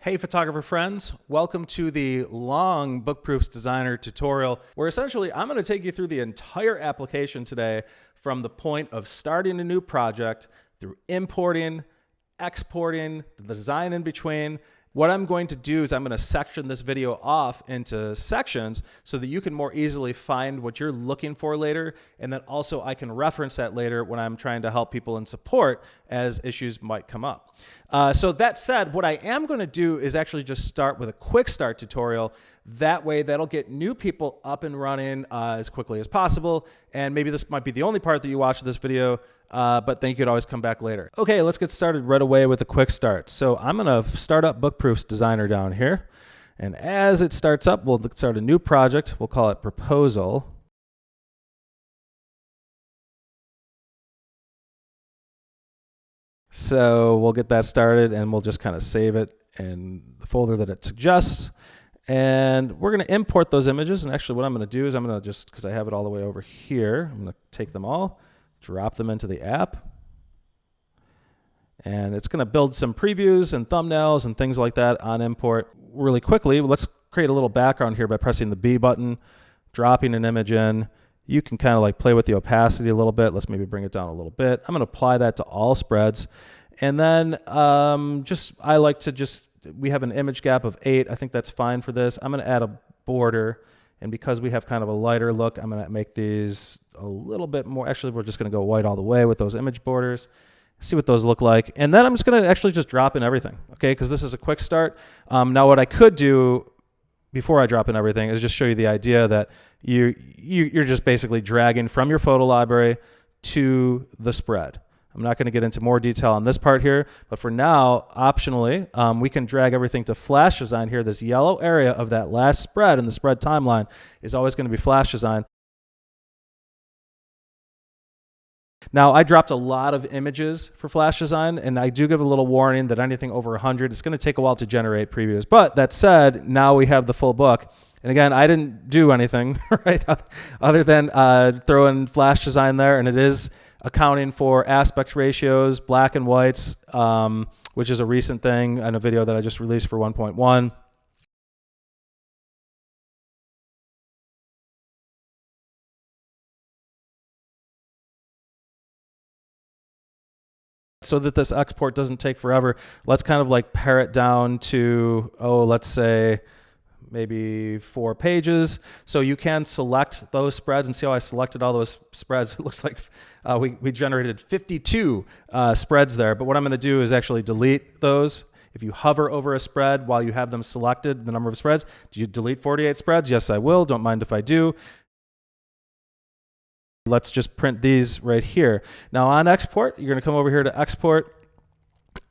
Hey photographer friends, welcome to the long BookProofs Designer tutorial where essentially I'm going to take you through the entire application today from the point of starting a new project through importing, exporting, the design in between. What I'm going to do is I'm going to section this video off into sections so that you can more easily find what you're looking for later, and then also I can reference that later when I'm trying to help people in support as issues might come up. So that said, what I am going to do is actually just start with a quick start tutorial. That way that'll get new people up and running as quickly as possible, and maybe this might be the only part that you watch this video, but then you could always come back later. Okay, let's get started right away with a quick start. So I'm going to start up BookProofs Designer down here, and as it starts up, we'll start a new project. We'll call it Proposal. So we'll get that started, and we'll just kind of save it in the folder that it suggests. And we're going to import those images. And actually what I'm going to do is I'm going to just, because I have it all the way over here, I'm going to take them all, drop them into the app. And it's going to build some previews and thumbnails and things like that on import really quickly. Let's create a little background here by pressing the B button, dropping an image in. You can kind of like play with the opacity a little bit. Let's maybe bring it down a little bit. I'm going to apply that to all spreads. And then I like to we have an image gap of 8. I think that's fine for this. I'm going to add a border. And because we have kind of a lighter look, I'm going to make these a little bit more. Actually, we're just going to go white all the way with those image borders. See what those look like. And then I'm just going to actually just drop in everything, okay? Because this is a quick start. Now what I could do before I drop in everything is just show you the idea that you're just basically dragging from your photo library to the spread. I'm not going to get into more detail on this part here, but for now, optionally, we can drag everything to Flashdesign here. This yellow area of that last spread in the spread timeline is always going to be Flashdesign. Now, I dropped a lot of images for Flashdesign, and I do give a little warning that anything over 100, it's going to take a while to generate previews. But that said, now we have the full book. And again, I didn't do anything, right, other than throw in Flashdesign there, and it is accounting for aspect ratios, black and whites, which is a recent thing in a video that I just released for 1.1. So that this export doesn't take forever, let's kind of like pare it down to, let's say maybe 4 pages. So you can select those spreads, and see how I selected all those spreads. It looks like we generated 52 spreads there. But what I'm going to do is actually delete those. If you hover over a spread while you have them selected, the number of spreads, do you delete 48 spreads? Yes, I will. Don't mind if I do. Let's just print these right here. Now on export, you're going to come over here to export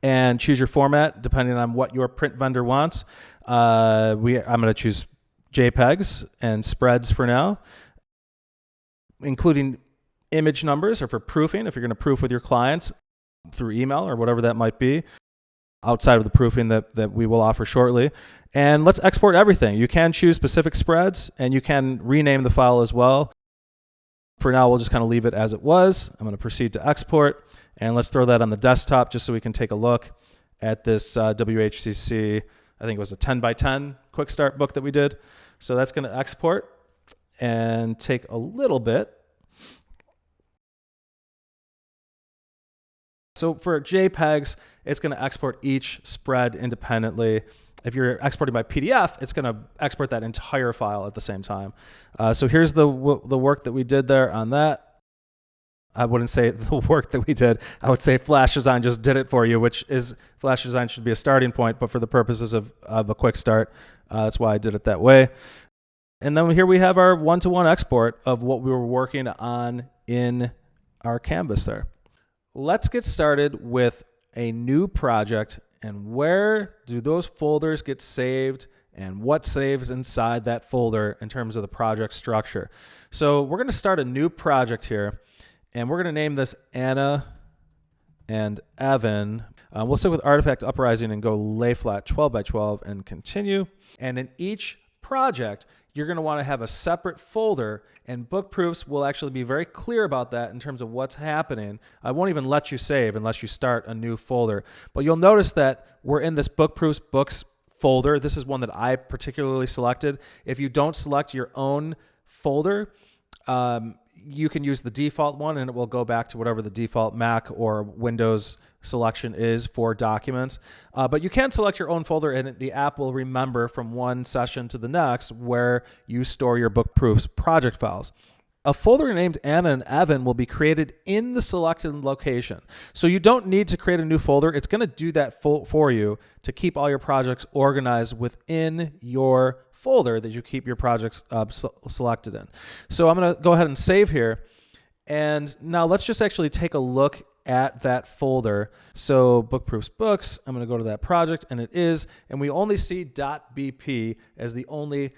and choose your format depending on what your print vendor wants. I'm going to choose JPEGs and spreads for now, including image numbers, or for proofing, if you're going to proof with your clients through email or whatever that might be, outside of the proofing that we will offer shortly. And let's export everything. You can choose specific spreads, and you can rename the file as well. For now, we'll just kind of leave it as it was. I'm going to proceed to export, and let's throw that on the desktop just so we can take a look at this WHCC. I think it was a 10 by 10 quick start book that we did. So that's going to export and take a little bit. So for JPEGs, it's going to export each spread independently. If you're exporting by PDF, it's going to export that entire file at the same time. So here's the work that we did there on that. I wouldn't say the work that we did. I would say Flashdesign just did it for you, which is, Flashdesign should be a starting point, but for the purposes of a quick start, that's why I did it that way. And then here we have our one-to-one export of what we were working on in our canvas there. Let's get started with a new project, and where do those folders get saved, and what saves inside that folder in terms of the project structure. So we're going to start a new project here, and we're going to name this Anna and Evan. We'll stick with Artifact Uprising and go lay flat 12 by 12 and continue. And in each project, you're going to want to have a separate folder, and BookProofs will actually be very clear about that in terms of what's happening. I won't even let you save unless you start a new folder. But you'll notice that we're in this BookProofs Books folder. This is one that I particularly selected. If you don't select your own folder, you can use the default one and it will go back to whatever the default Mac or Windows selection is for documents. But you can select your own folder and the app will remember from one session to the next where you store your BookProofs project files. A folder named Anna and Evan will be created in the selected location. So you don't need to create a new folder. It's going to do that for you to keep all your projects organized within your folder that you keep your projects selected in. So I'm going to go ahead and save here. And now let's just actually take a look at that folder. So BookProofs Books, I'm going to go to that project and it is, and we only see .bp as the only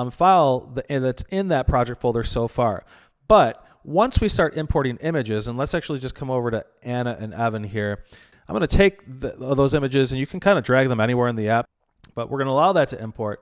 file that's in that project folder so far. But once we start importing images, and let's actually just come over to Anna and Evan here. I'm going to take those images and you can kind of drag them anywhere in the app, but we're going to allow that to import.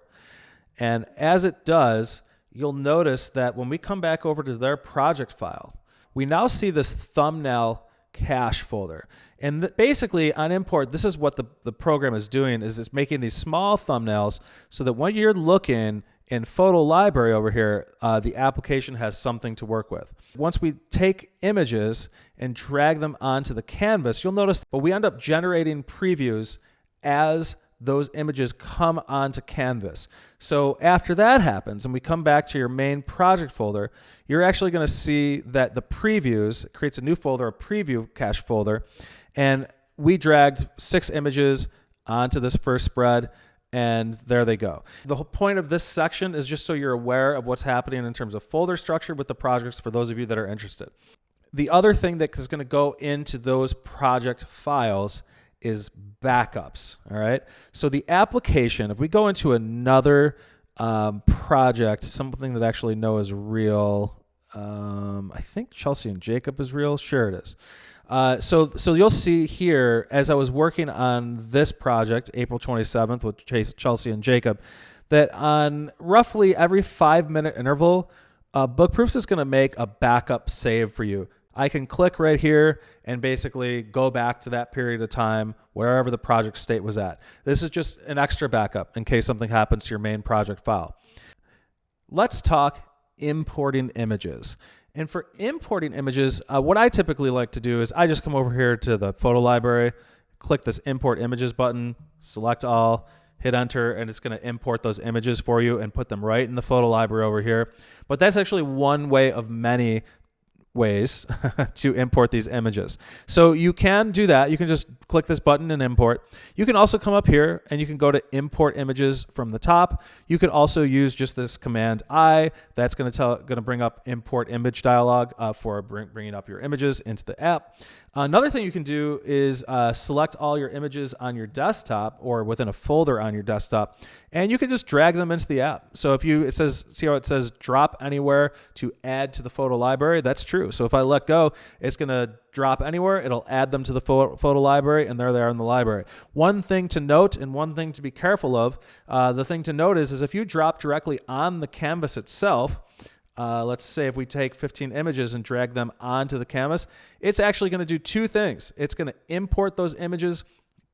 And as it does, you'll notice that when we come back over to their project file, we now see this thumbnail cache folder. And basically on import, this is what the program is doing, is it's making these small thumbnails so that when you're looking in Photo Library over here, the application has something to work with. Once we take images and drag them onto the canvas, you'll notice that we end up generating previews as those images come onto canvas. So after that happens and we come back to your main project folder, you're actually going to see that the previews, it creates a new folder, a preview cache folder, and we dragged 6 images onto this first spread, and there they go. The whole point of this section is just so you're aware of what's happening in terms of folder structure with the projects for those of you that are interested. The other thing that is going to go into those project files is backups, all right? So the application, if we go into another project, something that I actually know is real, I think Chelsea and Jacob is real. Sure it is. So you'll see here, as I was working on this project, April 27th with Chelsea and Jacob, that on roughly every 5-minute interval, BookProofs is going to make a backup save for you. I can click right here and basically go back to that period of time wherever the project state was at. This is just an extra backup in case something happens to your main project file. Let's talk importing images. And for importing images, what I typically like to do is I just come over here to the photo library, click this import images button, select all, hit enter, and it's going to import those images for you and put them right in the photo library over here. But that's actually one way of many ways to import these images. So you can do that. You can just click this button and import. You can also come up here and you can go to import images from the top. You could also use just this command I. That's going to bring up import image dialog for bringing up your images into the app. Another thing you can do is select all your images on your desktop or within a folder on your desktop, and you can just drag them into the app. So if see how it says drop anywhere to add to the photo library? That's true. So if I let go, it's going to drop anywhere. It'll add them to the photo library, and there they are in the library. One thing to note and one thing to be careful of, the thing to note is if you drop directly on the canvas itself, let's say if we take 15 images and drag them onto the canvas, it's actually going to do 2 things. It's going to import those images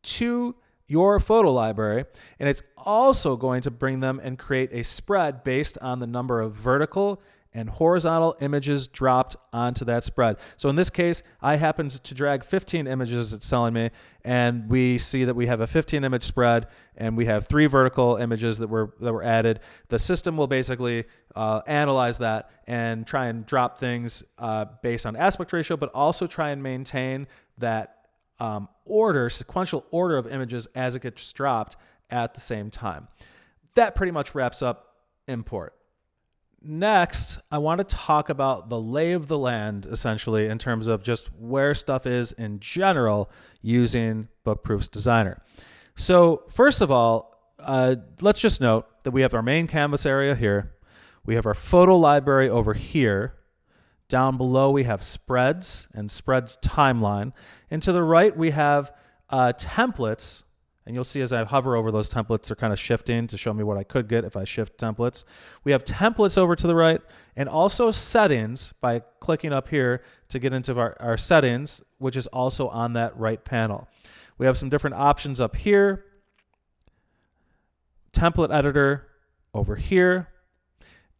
to your photo library, and it's also going to bring them and create a spread based on the number of vertical and horizontal images dropped onto that spread. So in this case, I happened to drag 15 images it's telling me, and we see that we have a 15 image spread and we have 3 vertical images that were added. The system will basically analyze that and try and drop things based on aspect ratio, but also try and maintain that sequential order of images as it gets dropped at the same time. That pretty much wraps up import. Next, I want to talk about the lay of the land, essentially, in terms of just where stuff is in general using BookProofs Designer. So first of all, let's just note that we have our main canvas area here. We have our photo library over here. Down below, we have spreads and spreads timeline. And to the right, we have templates. And you'll see as I hover over those templates, they're kind of shifting to show me what I could get if I shift templates. We have templates over to the right, and also settings by clicking up here to get into our settings, which is also on that right panel. We have some different options up here. template editor over here.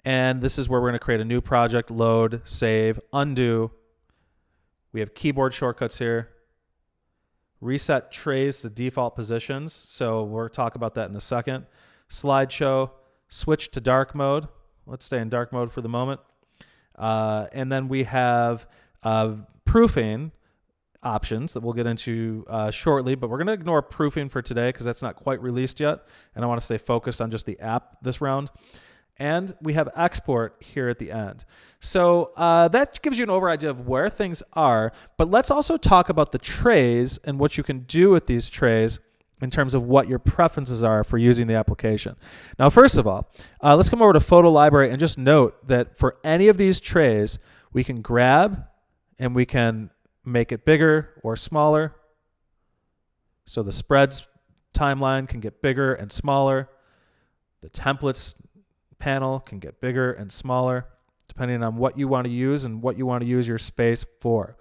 And this is where we're going to create a new project, load, save, undo. We have keyboard shortcuts here. Reset trays to default positions. So we'll talk about that in a second. Slideshow, switch to dark mode. Let's stay in dark mode for the moment. And then we have proofing options that we'll get into shortly, but we're going to ignore proofing for today because that's not quite released yet. And I want to stay focused on just the app this round. And we have export here at the end. So that gives you an over idea of where things are, but let's also talk about the trays and what you can do with these trays in terms of what your preferences are for using the application. Now, first of all, let's come over to Photo Library and just note that for any of these trays, we can grab and we can make it bigger or smaller. So the spreads timeline can get bigger and smaller. The templates panel can get bigger and smaller depending on what you want to use and what you want to use your space for.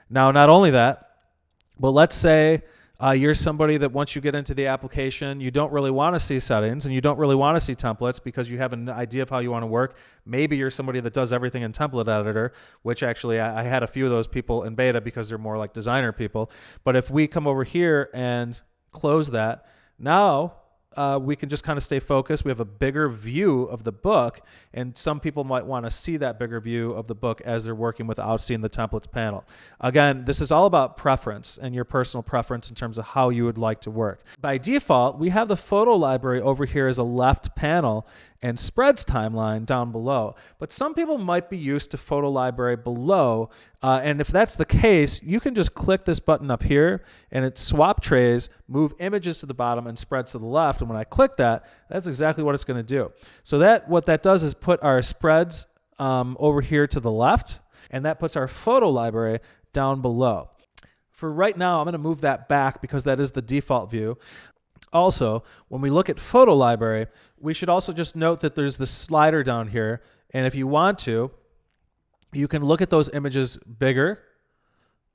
Now, not only that, but let's say you're somebody that once you get into the application, you don't really want to see settings and you don't really want to see templates because you have an idea of how you want to work. Maybe you're somebody that does everything in template editor, which actually I had a few of those people in beta because they're more like designer people. But if we come over here and close that, now we can just kind of stay focused. We have a bigger view of the book, and some people might want to see that bigger view of the book as they're working without seeing the templates panel. Again, this is all about preference and your personal preference in terms of how you would like to work. By default, we have the photo library over here as a left panel and spreads timeline down below. But some people might be used to photo library below, and if that's the case, you can just click this button up here and it swap trays, move images to the bottom and spreads to the left. And when I click that, that's exactly what it's going to do. So what that does is put our spreads over here to the left, and that puts our photo library down below. For right now, I'm going to move that back because that is the default view. Also, when we look at photo library, we should also just note that there's this slider down here, and if you want to, you can look at those images bigger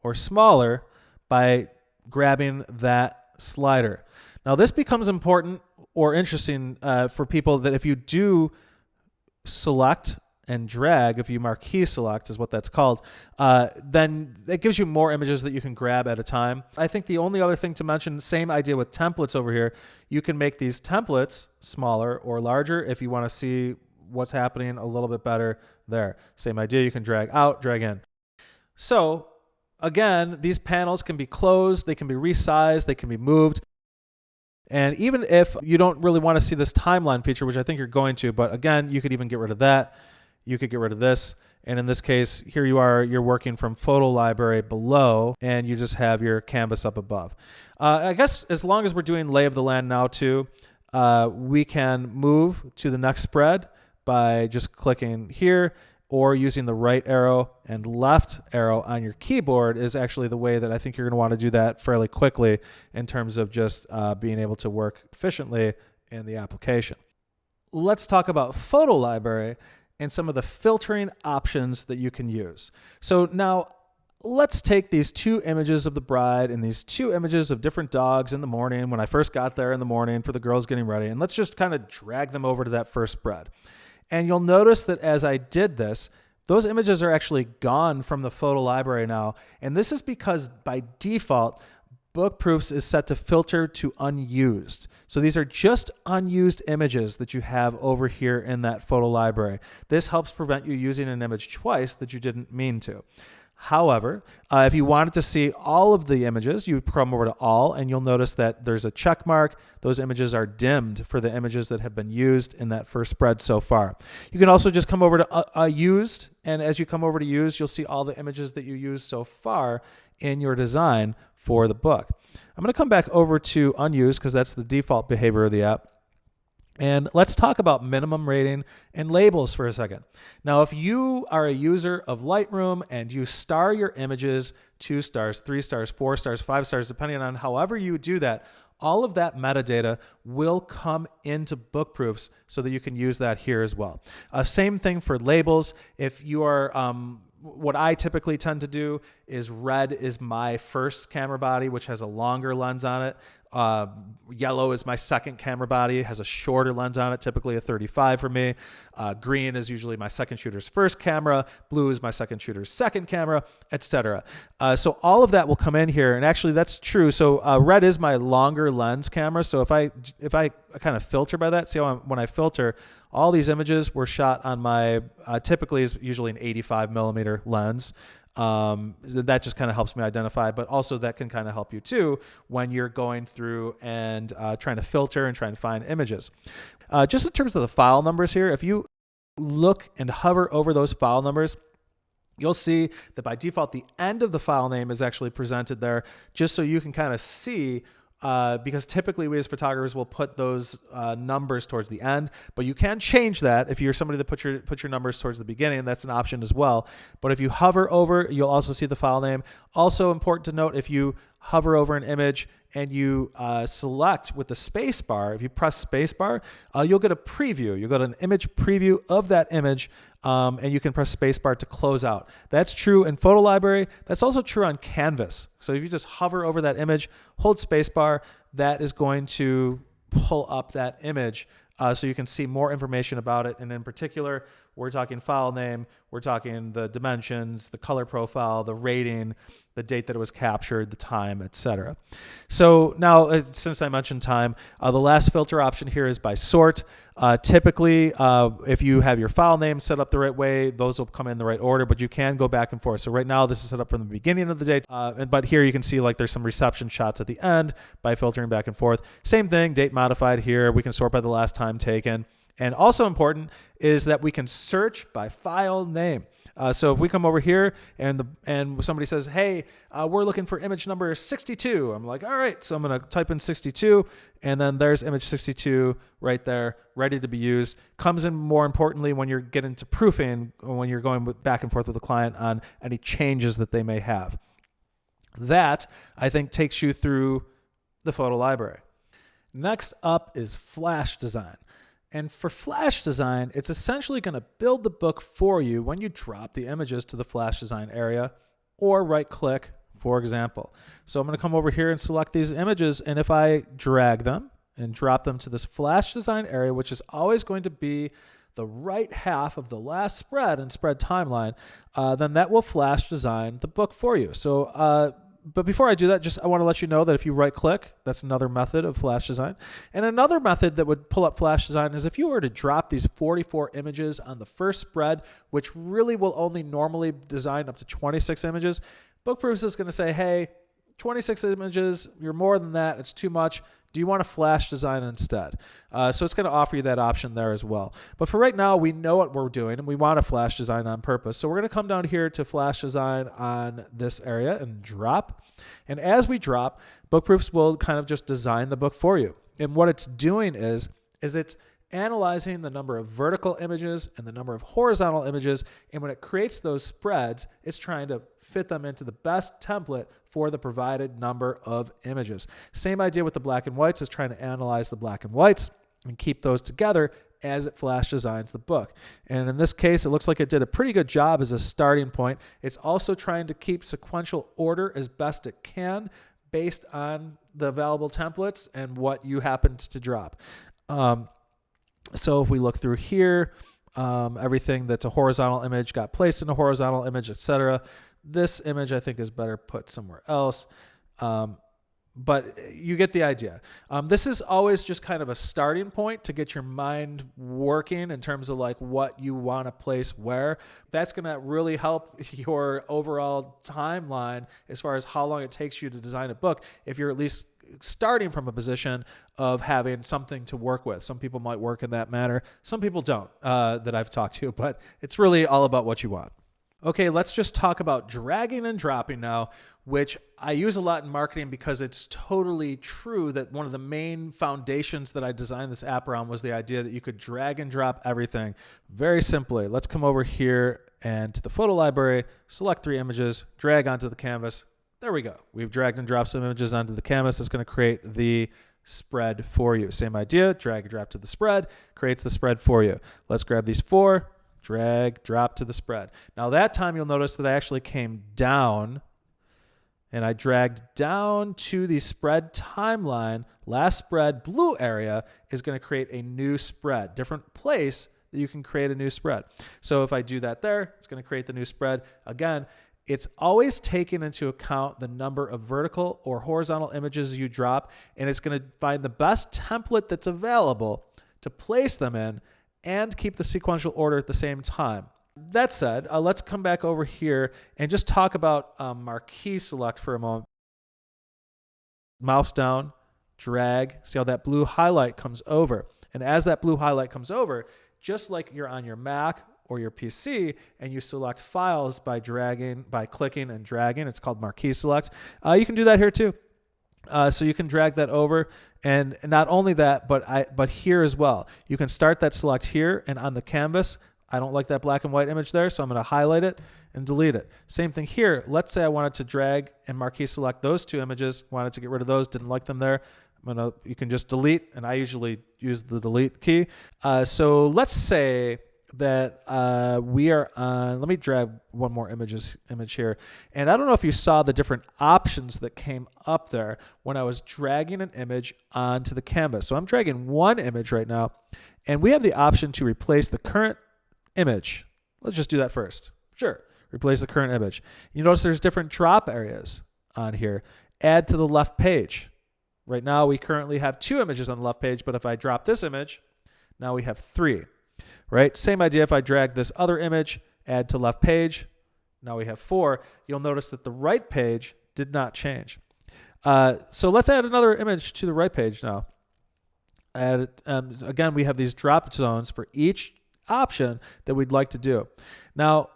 or smaller by grabbing that slider. Now, this becomes important or interesting for people that if you do select and drag, if you marquee select is what that's called, then it gives you more images that you can grab at a time. I think the only other thing to mention, same idea with templates over here, you can make these templates smaller or larger if you want to see what's happening a little bit better there. Same idea, you can drag out, drag in. So again, these panels can be closed, they can be resized, they can be moved. And even if you don't really want to see this timeline feature, which I think you're going to, but again, you could even get rid of that. You could get rid of this. And in this case, here you are, you're working from photo library below, and you just have your canvas up above. I guess as long as we're doing lay of the land now too, we can move to the next spread by just clicking here, or using the right arrow and left arrow on your keyboard is actually the way that I think you're going to want to do that fairly quickly in terms of just being able to work efficiently in the application. Let's talk about photo library and some of the filtering options that you can use. So now let's take these two images of the bride and these two images of different dogs in the morning when I first got there in the morning for the girls getting ready, and let's just kind of drag them over to that first spread. And you'll notice that as I did this, those images are actually gone from the photo library now. And this is because by default, BookProofs is set to filter to unused. So these are just unused images that you have over here in that photo library. This helps prevent you using an image twice that you didn't mean to. However, if you wanted to see all of the images, you come over to all, and you'll notice that there's a check mark. Those images are dimmed for the images that have been used in that first spread so far. You can also just come over to used, and as you come over to used, you'll see all the images that you used so far in your design for the book. I'm going to come back over to unused because that's the default behavior of the app. And let's talk about minimum rating and labels for a second. Now, if you are a user of Lightroom and you star your images 2 stars, 3 stars, 4 stars, 5 stars, depending on however you do that, all of that metadata will come into BookProofs so that you can use that here as well. Same thing for labels. If you are what I typically tend to do is red is my first camera body, which has a longer lens on it. Yellow is my second camera body, has a shorter lens on it, typically a 35 for me. Green is usually my second shooter's first camera. Blue is my second shooter's second camera, etc. So all of that will come in here, and actually that's true. So red is my longer lens camera. So if I kind of filter by that, see how when I filter, all these images were shot on my typically is usually an 85 millimeter lens. That just kind of helps me identify, but also that can kind of help you too when you're going through and trying to filter and trying to find images. Just in terms of the file numbers here, if you look and hover over those file numbers, you'll see that by default, the end of the file name is actually presented there just so you can kind of see because typically we as photographers will put those numbers towards the end, but you can change that if you're somebody that put your numbers towards the beginning. That's an option as well. But if you hover over, you'll also see the file name. Also important to note, if you hover over an image and you select with the space bar, if you press space bar, you'll get a preview. You'll get an image preview of that image, and you can press space bar to close out. That's true in Photo Library. That's also true on Canvas. So if you just hover over that image, hold space bar, that is going to pull up that image so you can see more information about it. And in particular, we're talking file name, we're talking the dimensions, the color profile, the rating, the date that it was captured, the time, etc. So now, since I mentioned time, the last filter option here is by sort. Typically, if you have your file name set up the right way, those will come in the right order, but you can go back and forth. So right now, this is set up from the beginning of the date, but here you can see like there's some reception shots at the end by filtering back and forth. Same thing, date modified here. We can sort by the last time taken. And also important is that we can search by file name. So if we come over here and somebody says, hey, we're looking for image number 62. I'm like, all right, so I'm going to type in 62, and then there's image 62 right there, ready to be used. Comes in more importantly when you're getting to proofing, when you're going back and forth with the client on any changes that they may have. That, I think, takes you through the photo library. Next up is Flashdesign. And for Flashdesign, it's essentially going to build the book for you when you drop the images to the Flashdesign area or right-click, for example. So I'm going to come over here and select these images, and if I drag them and drop them to this Flashdesign area, which is always going to be the right half of the last spread and spread timeline, then that will Flashdesign the book for you. So but before I do that, I want to let you know that if you right-click, that's another method of Flashdesign. And another method that would pull up Flashdesign is if you were to drop these 44 images on the first spread, which really will only normally design up to 26 images, BookProofs is going to say, hey, 26 images, you're more than that, it's too much. Do you want a Flashdesign instead? So it's going to offer you that option there as well. But for right now, we know what we're doing, and we want a Flashdesign on purpose. So we're going to come down here to Flashdesign on this area and drop. And as we drop, BookProofs will kind of just design the book for you. And what it's doing is it's analyzing the number of vertical images and the number of horizontal images. And when it creates those spreads, it's trying to fit them into the best template for the provided number of images. Same idea with the black and whites, is trying to analyze the black and whites and keep those together as it flash designs the book. And in this case, it looks like it did a pretty good job as a starting point. It's also trying to keep sequential order as best it can based on the available templates and what you happened to drop. So if we look through here, everything that's a horizontal image got placed in a horizontal image, etc. This image, I think, is better put somewhere else. But you get the idea. This is always just kind of a starting point to get your mind working in terms of like what you want to place where. That's going to really help your overall timeline as far as how long it takes you to design a book, if you're at least starting from a position of having something to work with. Some people might work in that manner. Some people don't that I've talked to, but it's really all about what you want. Okay, let's just talk about dragging and dropping now, which I use a lot in marketing because it's totally true that one of the main foundations that I designed this app around was the idea that you could drag and drop everything very simply. Let's come over here and to the photo library, select 3 images, drag onto the canvas. There we go. We've dragged and dropped some images onto the canvas. It's going to create the spread for you. Same idea, drag and drop to the spread, creates the spread for you. Let's grab these 4. Drag, drop to the spread. Now that time you'll notice that I actually came down and I dragged down to the spread timeline, last spread blue area is going to create a new spread, different place that you can create a new spread. So if I do that there, it's going to create the new spread. Again, it's always taking into account the number of vertical or horizontal images you drop, and it's going to find the best template that's available to place them in and keep the sequential order at the same time. That said, let's come back over here and just talk about marquee select for a moment. Mouse down, drag, see how that blue highlight comes over. And as that blue highlight comes over, just like you're on your Mac or your PC and you select files by clicking and dragging, it's called marquee select. You can do that here too. So you can drag that over, and not only that, but here as well. You can start that select here, and on the canvas, I don't like that black and white image there, so I'm going to highlight it and delete it. Same thing here. Let's say I wanted to drag and marquee select those two images, wanted to get rid of those, didn't like them there. You can just delete, and I usually use the delete key. So let's say that we are on, let me drag one more image here. And I don't know if you saw the different options that came up there when I was dragging an image onto the canvas. So I'm dragging one image right now, and we have the option to replace the current image. Let's just do that first. Sure. Replace the current image. You notice there's different drop areas on here. Add to the left page. Right now we currently have 2 images on the left page, but if I drop this image, now we have 3. Right? Same idea if I drag this other image, add to left page, now we have 4. You'll notice that the right page did not change. So let's add another image to the right page now. Again, we have these drop zones for each option that we'd like to do. Now,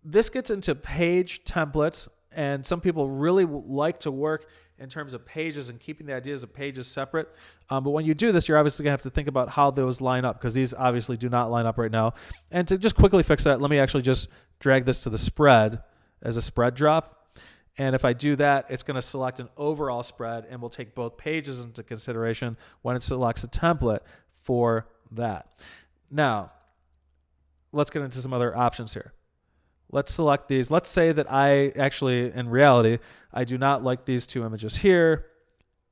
this gets into page templates, and some people really like to work in terms of pages and keeping the ideas of pages separate. But when you do this, you're obviously going to have to think about how those line up, because these obviously do not line up right now. And to just quickly fix that, let me actually just drag this to the spread as a spread drop. And if I do that, it's going to select an overall spread, and we'll take both pages into consideration when it selects a template for that. Now, let's get into some other options here. Let's select these. Let's say that I actually, in reality, I do not like these 2 images here.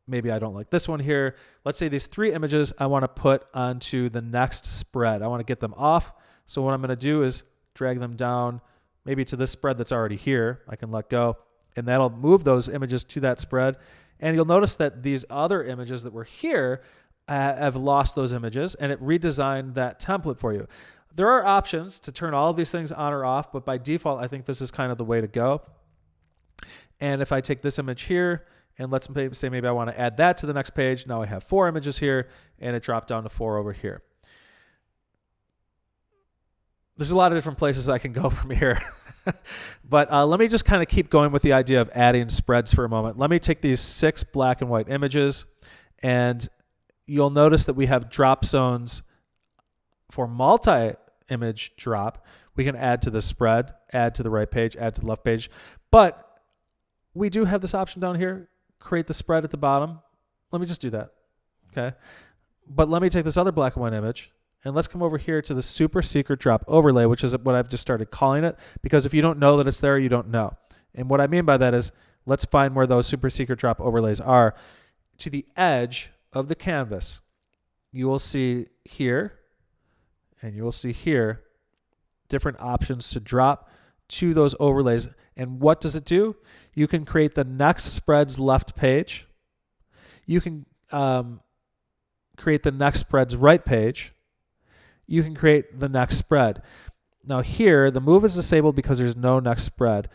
Maybe I don't like this one here. Let's say these 3 images I want to put onto the next spread. I want to get them off. So what I'm going to do is drag them down maybe to this spread that's already here. I can let go, and that'll move those images to that spread. And you'll notice that these other images that were here have lost those images, and it redesigned that template for you. There are options to turn all of these things on or off, but by default, I think this is kind of the way to go. And if I take this image here, and let's say maybe I want to add that to the next page, now I have 4 images here, and it dropped down to 4 over here. There's a lot of different places I can go from here. But let me just kind of keep going with the idea of adding spreads for a moment. Let me take these 6 black and white images, and you'll notice that we have drop zones for multi-image drop. We can add to the spread, add to the right page, add to the left page. But we do have this option down here, create the spread at the bottom. Let me just do that, okay? But let me take this other black and white image, and let's come over here to the super secret drop overlay, which is what I've just started calling it, because if you don't know that it's there, you don't know. And what I mean by that is, let's find where those super secret drop overlays are. To the edge of the canvas, you will see here, and you will see here different options to drop to those overlays. And what does it do? You can create the next spread's left page. You can create the next spread's right page. You can create the next spread. Now here, the move is disabled because there's no next spread.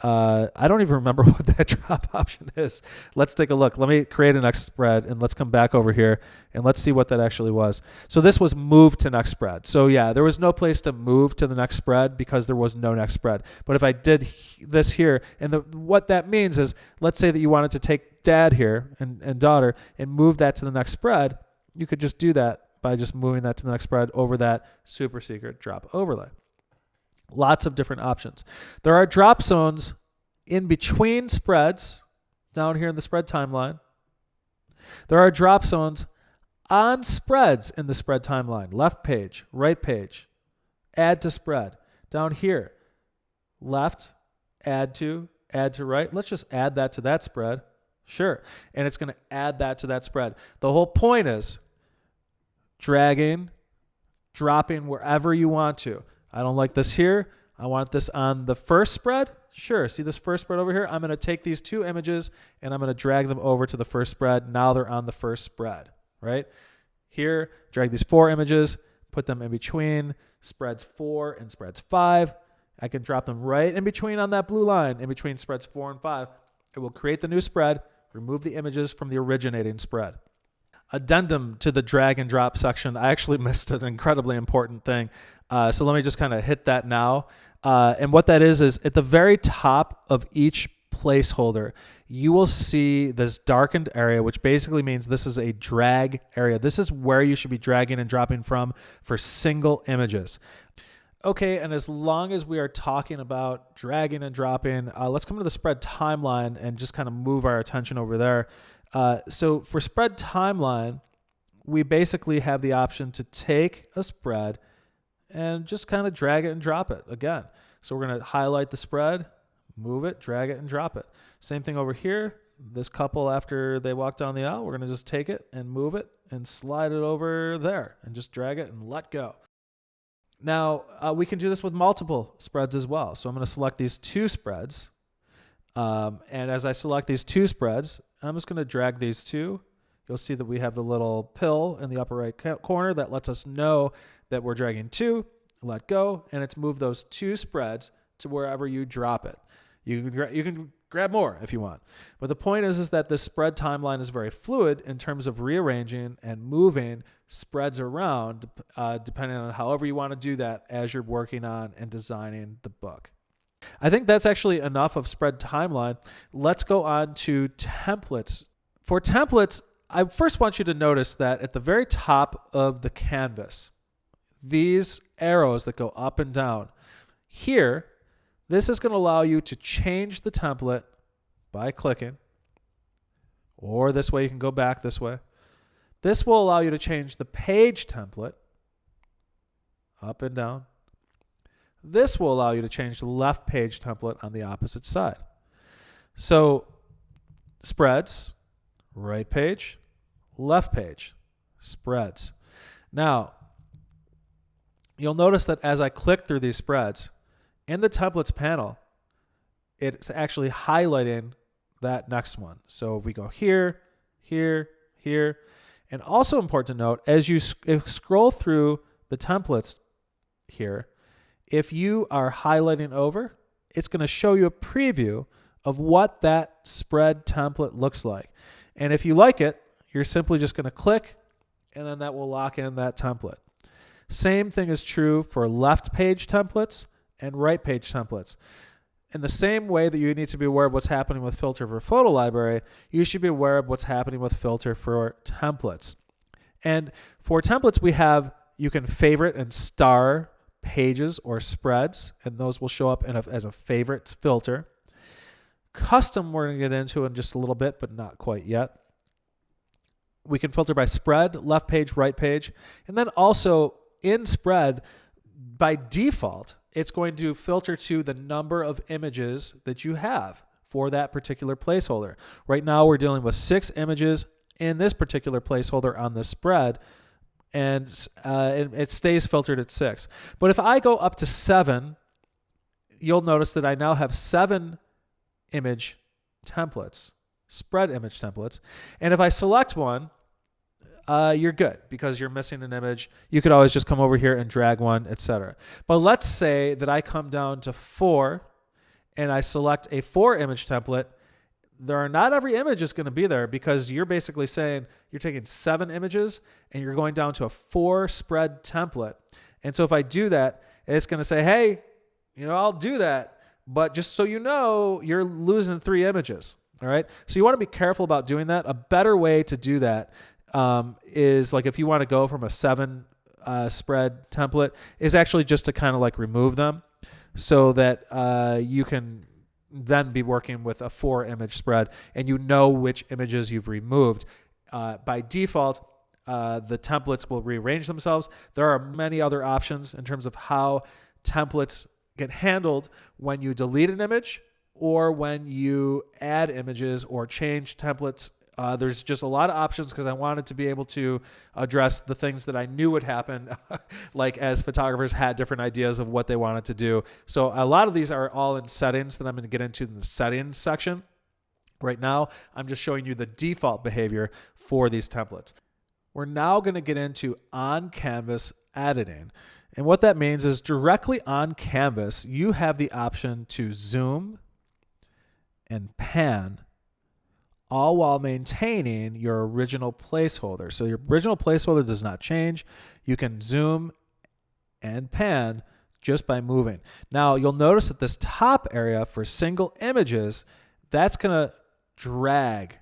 I don't even remember what that drop option is. Let's take a look. Let me create a next spread, and let's come back over here, and let's see what that actually was. So this was move to next spread. So yeah, there was no place to move to the next spread because there was no next spread. But if I did this here, and what that means is, let's say that you wanted to take dad here and daughter and move that to the next spread, you could just do that by just moving that to the next spread over that super secret drop overlay. Lots of different options. There are drop zones in between spreads down here in the spread timeline. There are drop zones on spreads in the spread timeline. Left page, right page, add to spread. Down here, left, add to, add to right. Let's just add that to that spread. Sure. And it's going to add that to that spread. The whole point is dragging, dropping wherever you want to. I don't like this here. I want this on the first spread. Sure. See this first spread over here? I'm going to take these two images and I'm going to drag them over to the first spread. Now they're on the first spread, right? Here, drag these 4 images, put them in between spreads 4 and spreads 5. I can drop them right in between on that blue line, in between spreads 4 and 5. It will create the new spread, remove the images from the originating spread. Addendum to the drag and drop section. I actually missed an incredibly important thing. So let me just kind of hit that now. And what that is at the very top of each placeholder, you will see this darkened area, which basically means this is a drag area. This is where you should be dragging and dropping from for single images. Okay, and as long as we are talking about dragging and dropping, let's come to the spread timeline and just kind of move our attention over there. So for spread timeline, we basically have the option to take a spread and just kind of drag it and drop it again. So we're going to highlight the spread, move it, drag it, and drop it. Same thing over here. This couple, after they walk down the aisle, we're going to just take it and move it and slide it over there and just drag it and let go. Now, we can do this with multiple spreads as well. So I'm going to select these 2 spreads. And as I select these 2 spreads, I'm just going to drag these 2. You'll see that we have the little pill in the upper right corner that lets us know that we're dragging 2, let go, and it's moved those 2 spreads to wherever you drop it. You can grab more if you want. But the point is that the spread timeline is very fluid in terms of rearranging and moving spreads around depending on however you want to do that as you're working on and designing the book. I think that's actually enough of spread timeline. Let's go on to templates. For templates, I first want you to notice that at the very top of the canvas, these arrows that go up and down, here, this is going to allow you to change the template by clicking, or this way you can go back this way. This will allow you to change the page template up and down. This will allow you to change the left page template on the opposite side. So spreads, right page, left page, spreads. Now, you'll notice that as I click through these spreads, in the templates panel, it's actually highlighting that next one. So if we go here, here, here, and also important to note, as you scroll through the templates here, if you are highlighting over, it's going to show you a preview of what that spread template looks like. And if you like it, you're simply just going to click, and then that will lock in that template. Same thing is true for left page templates and right page templates. In the same way that you need to be aware of what's happening with filter for photo library, you should be aware of what's happening with filter for templates. And for templates, you can favorite and star pages or spreads, and those will show up as a favorites filter. Custom, we're going to get into in just a little bit, but not quite yet. We can filter by spread, left page, right page, and then also in spread, by default, it's going to filter to the number of images that you have for that particular placeholder. Right now, we're dealing with 6 images in this particular placeholder on this spread, and it stays filtered at 6. But if I go up to 7, you'll notice that I now have 7 image templates, spread image templates. And if I select one, you're good because you're missing an image. You could always just come over here and drag one, etc. But let's say that I come down to 4 and I select a 4 image template. Not every image is going to be there because you're basically saying you're taking 7 images and you're going down to a 4 spread template. And so if I do that, it's going to say, hey, I'll do that, but just so you know, you're losing 3 images. All right. So you want to be careful about doing that. A better way to do that is like if you want to go from a 7 spread template is actually just to kind of like remove them so that you can then be working with a 4 image spread and you know which images you've removed. By default, the templates will rearrange themselves. There are many other options in terms of how templates get handled when you delete an image or when you add images or change templates. There's just a lot of options because I wanted to be able to address the things that I knew would happen, like as photographers had different ideas of what they wanted to do. So a lot of these are all in settings that I'm going to get into in the settings section. Right now, I'm just showing you the default behavior for these templates. We're now going to get into on-canvas editing. And what that means is directly on canvas, you have the option to zoom and pan, all while maintaining your original placeholder. So your original placeholder does not change. You can zoom and pan just by moving. Now, you'll notice that this top area for single images, that's going to drag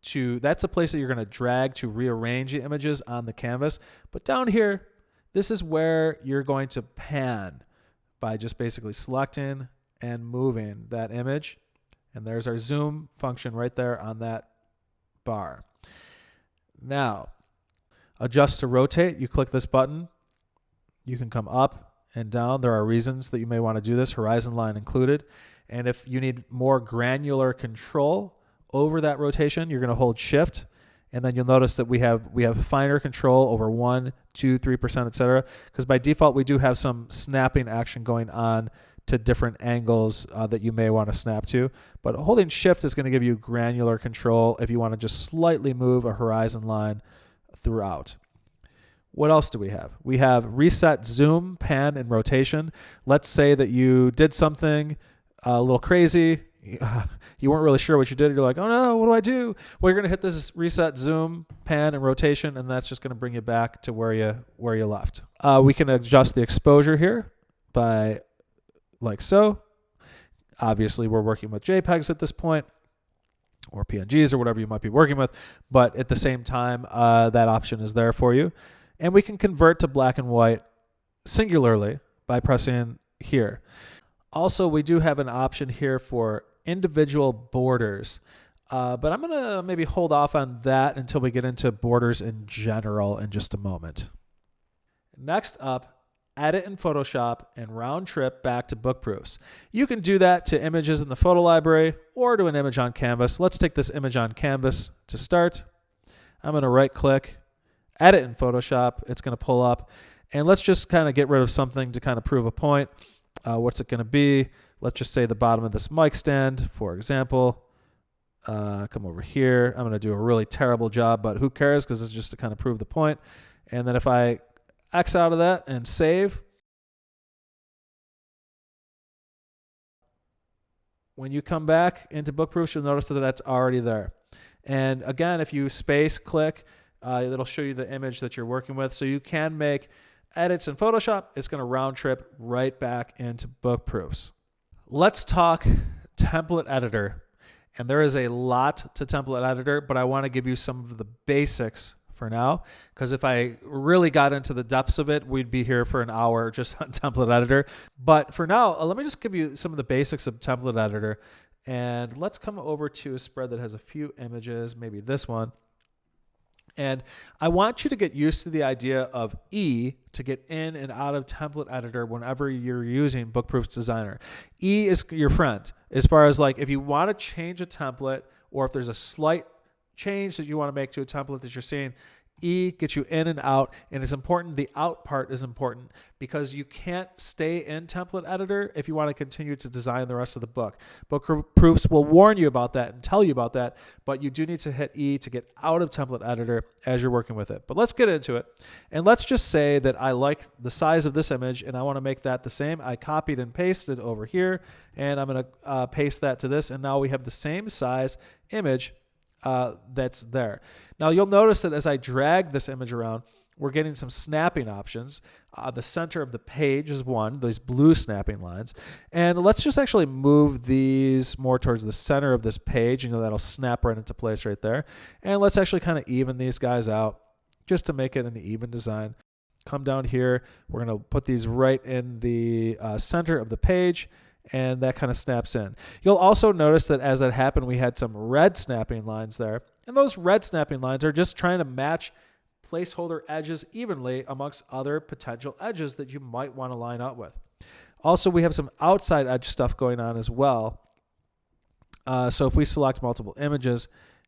to, that's the place that you're going to drag to rearrange the images on the canvas. But down here, this is where you're going to pan by just basically selecting and moving that image. And there's our zoom function right there on that bar. Now, adjust to rotate. You click this button. You can come up and down. There are reasons that you may want to do this, horizon line included. And if you need more granular control over that rotation, you're going to hold shift. And then you'll notice that we have finer control over 1, 2, 3%, etc. Because by default, we do have some snapping action going on to different angles that you may want to snap to. But holding shift is going to give you granular control if you want to just slightly move a horizon line throughout. What else do we have? We have reset, zoom, pan, and rotation. Let's say that you did something a little crazy. You weren't really sure what you did. You're like, oh no, what do I do? Well, you're going to hit this reset, zoom, pan, and rotation, and that's just going to bring you back to where you left. We can adjust the exposure here by like so. Obviously, we're working with JPEGs at this point, or PNGs, or whatever you might be working with, but at the same time, that option is there for you. And we can convert to black and white singularly by pressing here. Also, we do have an option here for individual borders, but I'm going to maybe hold off on that until we get into borders in general in just a moment. Next up, edit in Photoshop and round trip back to BookProofs. You can do that to images in the photo library or to an image on canvas. Let's take this image on canvas to start. I'm going to right click, edit in Photoshop. It's going to pull up, and let's just kind of get rid of something to kind of prove a point. What's it going to be? Let's just say the bottom of this mic stand, for example. Come over here. I'm going to do a really terrible job, but who cares, because it's just to kind of prove the point. And then if I X out of that and save, when you come back into BookProofs, you'll notice that that's already there. And again, if you space click, it'll show you the image that you're working with. So you can make edits in Photoshop. It's going to round trip right back into BookProofs. Let's talk template editor. And there is a lot to template editor, but I want to give you some of the basics for now, because if I really got into the depths of it, we'd be here for an hour just on template editor. But for now, let me just give you some of the basics of template editor. And let's come over to a spread that has a few images, maybe this one. And I want you to get used to the idea of E to get in and out of template editor whenever you're using BookProofs Designer. E is your friend as far as like if you want to change a template, or if there's a slight change that you want to make to a template that you're seeing, E gets you in and out, and it's important. The out part is important because you can't stay in template editor if you want to continue to design the rest of the book. BookProofs will warn you about that and tell you about that, but you do need to hit E to get out of template editor as you're working with it. But let's get into it, and let's just say that I like the size of this image and I want to make that the same. I copied and pasted over here, and I'm going to paste that to this, and now we have the same size image that's there. Now you'll notice that as I drag this image around, we're getting some snapping options. The center of the page is one, these blue snapping lines. And let's just actually move these more towards the center of this page. You know, that'll snap right into place right there. And let's actually kind of even these guys out just to make it an even design. Come down here. We're going to put these right in the center of the page, and that kind of snaps in. You'll also notice that as that happened, we had some red snapping lines there. And those red snapping lines are just trying to match placeholder edges evenly amongst other potential edges that you might want to line up with. Also, we have some outside edge stuff going on as well. So if we select multiple images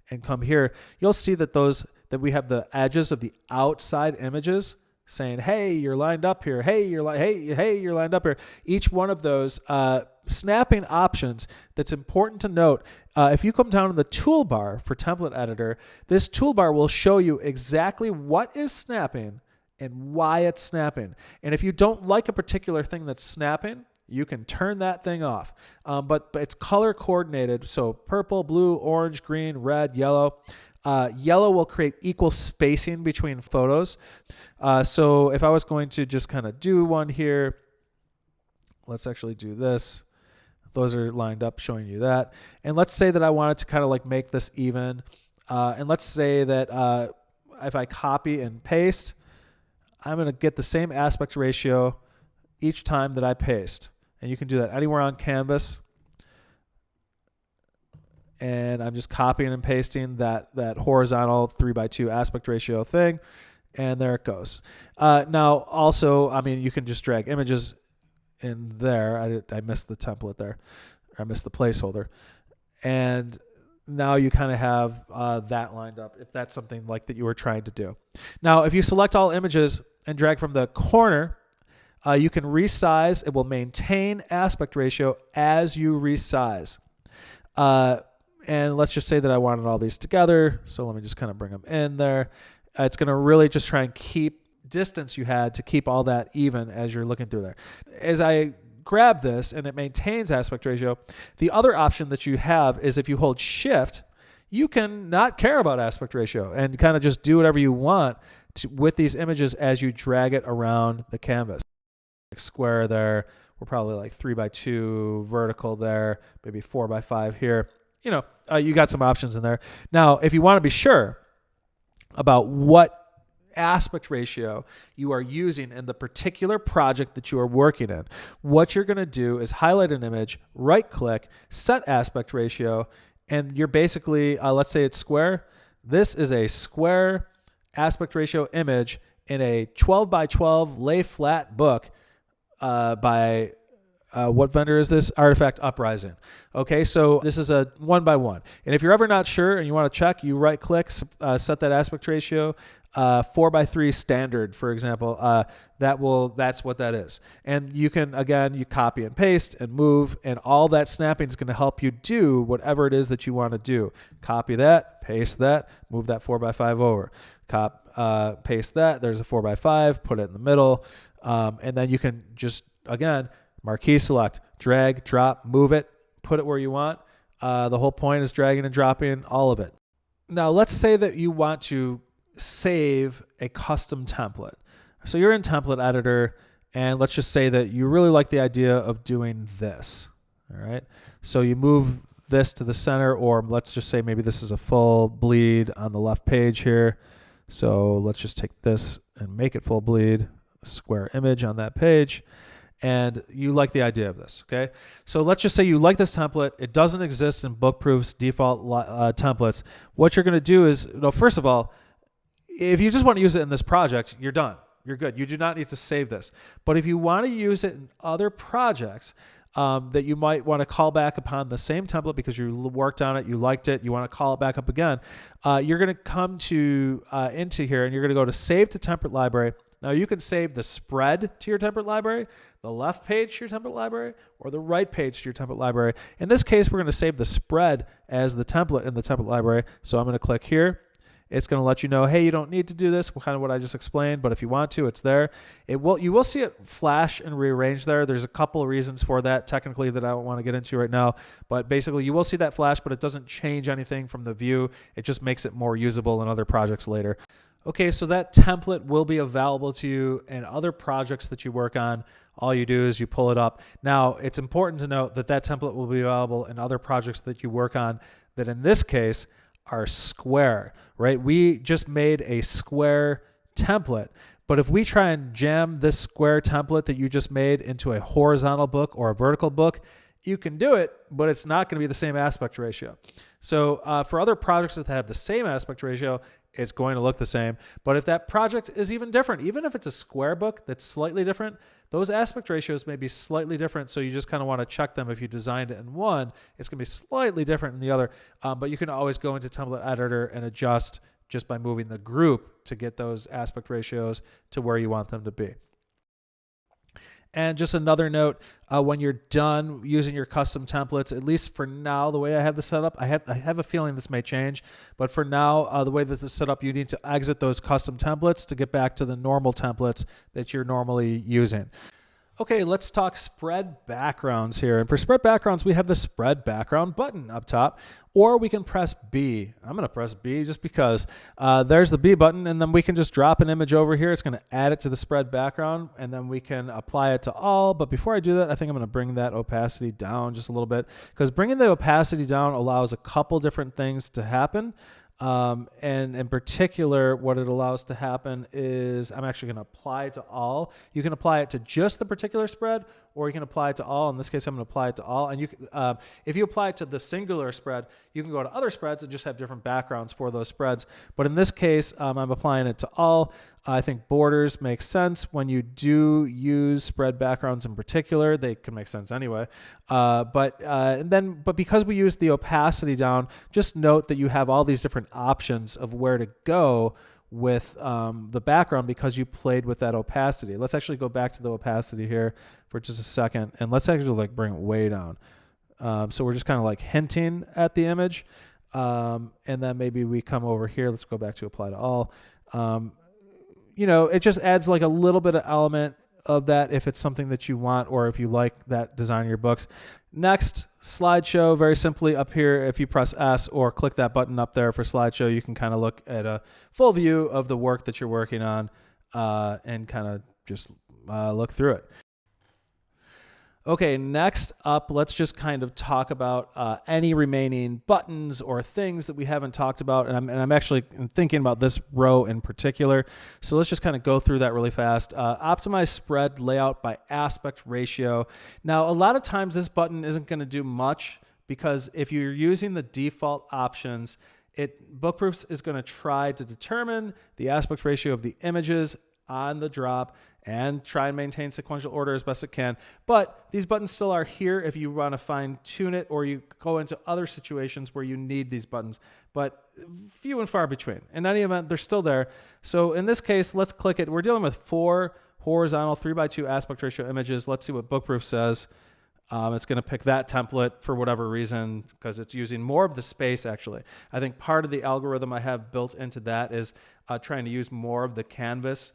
and come here, you'll see that we have the edges of the outside images saying, hey, you're lined up here. Hey, you're lined up here. Each one of those snapping options that's important to note. If you come down to the toolbar for template editor, this toolbar will show you exactly what is snapping and why it's snapping. And if you don't like a particular thing that's snapping, you can turn that thing off. But it's color coordinated. So purple, blue, orange, green, red, yellow. Yellow will create equal spacing between photos. So if I was going to just kind of do one here, let's actually do this. Those are lined up showing you that. And let's say that I wanted to kind of like make this even. And let's say that if I copy and paste, I'm going to get the same aspect ratio each time that I paste. And you can do that anywhere on canvas. And I'm just copying and pasting that horizontal 3:2 aspect ratio thing. And there it goes. Now, also, I mean, you can just drag images in there. I missed the template there. I missed the placeholder. And now you kind of have that lined up if that's something like that you were trying to do. Now, if you select all images and drag from the corner, you can resize. It will maintain aspect ratio as you resize. And let's just say that I wanted all these together. So let me just kind of bring them in there. It's going to really just try and keep distance you had to keep all that even as you're looking through there. As I grab this and it maintains aspect ratio, the other option that you have is if you hold shift, you can not care about aspect ratio and kind of just do whatever you want with these images as you drag it around the canvas. Square there. We're probably like 3:2 vertical there, maybe 4:5 here. You got some options in there. Now, if you want to be sure about what aspect ratio you are using in the particular project that you are working in, what you're going to do is highlight an image, right-click, set aspect ratio, and you're basically, let's say it's square. This is a square aspect ratio image in a 12:12 lay flat book by what vendor is this? Artifact Uprising. Okay, so this is a 1:1. And if you're ever not sure and you want to check, you right-click, set that aspect ratio, 4:3 standard, for example. That's what that is. And you can, again, you copy and paste and move, and all that snapping is going to help you do whatever it is that you want to do. Copy that, paste that, move that 4:5 over. Paste that. There's a 4:5. Put it in the middle, and then you can just, again, marquee select, drag, drop, move it, put it where you want. The whole point is dragging and dropping all of it. Now, let's say that you want to save a custom template. So you're in template editor, and let's just say that you really like the idea of doing this. All right. So you move this to the center, or let's just say maybe this is a full bleed on the left page here. So let's just take this and make it full bleed, square image on that page. And you like the idea of this, okay? So let's just say you like this template. It doesn't exist in BookProofs default templates. What you're going to do is, first of all, if you just want to use it in this project, you're done. You're good. You do not need to save this. But if you want to use it in other projects that you might want to call back upon the same template because you worked on it, you liked it, you want to call it back up again, you're going to come to into here and you're going to go to Save to Template Library. Now, you can save the spread to your template library, the left page to your template library, or the right page to your template library. In this case, we're going to save the spread as the template in the template library. So I'm going to click here. It's going to let you know, hey, you don't need to do this, kind of what I just explained, but if you want to, it's there. You will see it flash and rearrange there. There's a couple of reasons for that technically that I don't want to get into right now, but basically you will see that flash, but it doesn't change anything from the view. It just makes it more usable in other projects later. Okay, so that template will be available to you in other projects that you work on. All you do is you pull it up. Now, it's important to note that that template will be available in other projects that you work on that in this case are square, right? We just made a square template, but if we try and jam this square template that you just made into a horizontal book or a vertical book, you can do it, but it's not going to be the same aspect ratio. So for other projects that have the same aspect ratio, it's going to look the same. But if that project is even different, even if it's a square book that's slightly different, those aspect ratios may be slightly different. So you just kind of want to check them. If you designed it in one, it's going to be slightly different in the other. But you can always go into Template Editor and adjust just by moving the group to get those aspect ratios to where you want them to be. And just another note, when you're done using your custom templates, at least for now, the way I have this set up, I have a feeling this may change, but for now, the way that this is set up, you need to exit those custom templates to get back to the normal templates that you're normally using. Okay, let's talk spread backgrounds here. And for spread backgrounds, we have the spread background button up top, or we can press B. I'm going to press B just because there's the B button, and then we can just drop an image over here. It's going to add it to the spread background, and then we can apply it to all. But before I do that, I think I'm going to bring that opacity down just a little bit, because bringing the opacity down allows a couple different things to happen. And in particular, what it allows to happen is I'm actually going to apply it to all. You can apply it to just the particular spread, or you can apply it to all. In this case, I'm going to apply it to all. And you can, if you apply it to the singular spread, you can go to other spreads and just have different backgrounds for those spreads. But in this case, I'm applying it to all. I think borders make sense when you do use spread backgrounds in particular. They can make sense anyway. But because we use the opacity down, just note that you have all these different options of where to go with the background because you played with that opacity. Let's actually go back to the opacity here for just a second, and let's actually like bring it way down. So we're just kind of like hinting at the image, and then maybe we come over here. Let's go back to apply to all. You know, it just adds like a little bit of element of that if it's something that you want or if you like that design in your books. Next, Slideshow. Very simply up here, if you press S or click that button up there for Slideshow, you can kind of look at a full view of the work that you're working on and kind of just look through it. Okay, next up, let's just kind of talk about any remaining buttons or things that we haven't talked about. And I'm actually thinking about this row in particular. So let's just kind of go through that really fast. Optimize spread layout by aspect ratio. Now, a lot of times this button isn't going to do much because if you're using the default options, BookProofs is going to try to determine the aspect ratio of the images on the drop and try and maintain sequential order as best it can. But these buttons still are here if you want to fine tune it or you go into other situations where you need these buttons, but few and far between. In any event, they're still there. So in this case, let's click it. We're dealing with 4 horizontal 3x2 aspect ratio images. Let's see what BookProof says. It's going to pick that template for whatever reason because it's using more of the space, actually. I think part of the algorithm I have built into that is trying to use more of the canvas,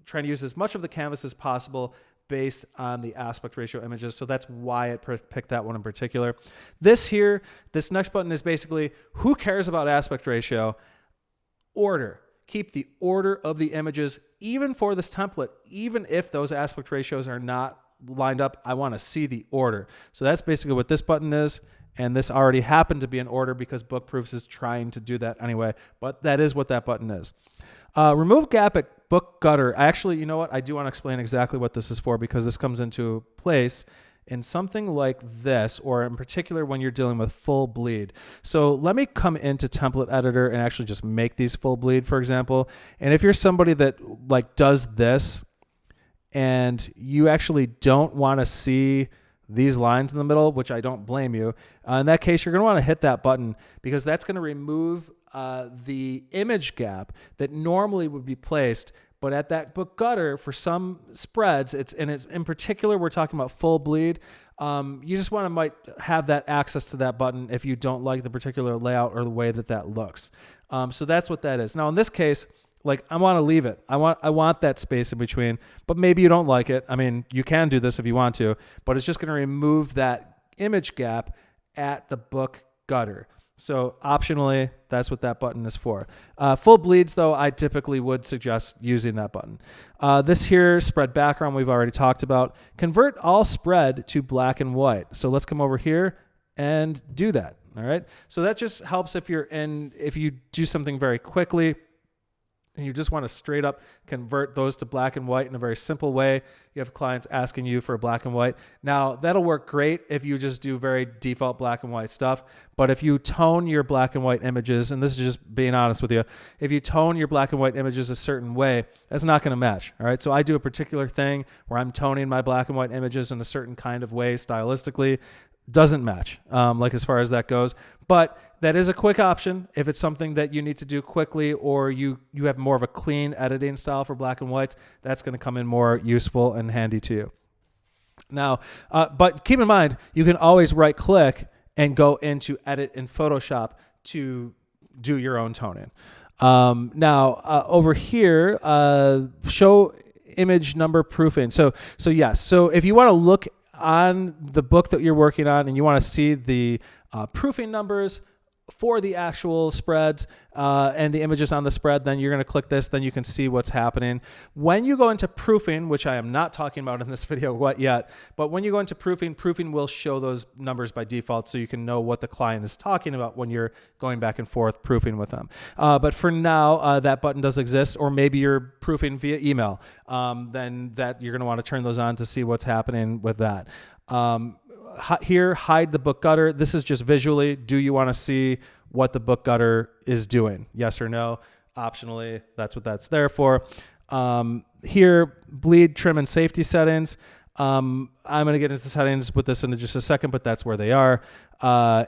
trying to use as much of the canvas as possible based on the aspect ratio images. So that's why it picked that one in particular. This next button is basically, who cares about aspect ratio? Order. Keep the order of the images, even for this template, even if those aspect ratios are not lined up, I want to see the order. So that's basically what this button is. And this already happened to be in order because BookProofs is trying to do that anyway. But that is what that button is. Remove gap at book gutter. Actually, you know what? I do want to explain exactly what this is for because this comes into place in something like this, or in particular when you're dealing with full bleed. So let me come into Template Editor and actually just make these full bleed, for example. And if you're somebody that like does this and you actually don't want to see these lines in the middle, which I don't blame you, in that case, you're going to want to hit that button because that's going to remove the image gap that normally would be placed. But at that book gutter, for some spreads, it's in particular, we're talking about full bleed. You just might have that access to that button if you don't like the particular layout or the way that looks. So that's what that is. Now in this case, like I want to leave it. I want that space in between, but maybe you don't like it. I mean, you can do this if you want to, but it's just going to remove that image gap at the book gutter. So optionally, that's what that button is for. Full bleeds, though, I typically would suggest using that button. This here, spread background, we've already talked about. Convert all spread to black and white. So let's come over here and do that. All right. So that just helps if you do something very quickly and you just want to straight up convert those to black and white in a very simple way. You have clients asking you for black and white. Now, that'll work great if you just do very default black and white stuff. But if you tone your black and white images, and this is just being honest with you, if you tone your black and white images a certain way, that's not going to match. All right. So I do a particular thing where I'm toning my black and white images in a certain kind of way stylistically. Doesn't match, like as far as that goes. But that is a quick option if it's something that you need to do quickly, or you have more of a clean editing style for black and whites. That's going to come in more useful and handy to you. Now, but keep in mind, you can always right click and go into edit in Photoshop to do your own toning. Now, over here, show image number proofing. So yes. So if you want to look on the book that you're working on and you want to see the proofing numbers for the actual spreads and the images on the spread, then you're going to click this, then you can see what's happening. When you go into proofing, which I am not talking about in this video yet, but when you go into proofing will show those numbers by default so you can know what the client is talking about when you're going back and forth proofing with them. But for now, that button does exist, or maybe you're proofing via email. Then that you're going to want to turn those on to see what's happening with that. Here, hide the book gutter. This is just visually. Do you want to see what the book gutter is doing? Yes or no? Optionally, that's what that's there for. Here, bleed, trim, and safety settings. I'm going to get into settings with this in just a second, but that's where they are.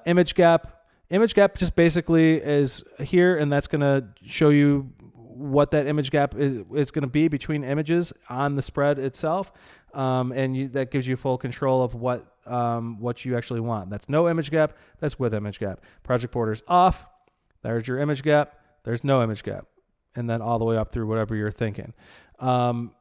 Image gap. Image gap just basically is here, and that's going to show you what that image gap is going to be between images on the spread itself. And that gives you full control of what you actually want. That's no image gap. That's with image gap. Project borders off. There's your image gap. There's no image gap. And then all the way up through whatever you're thinking. And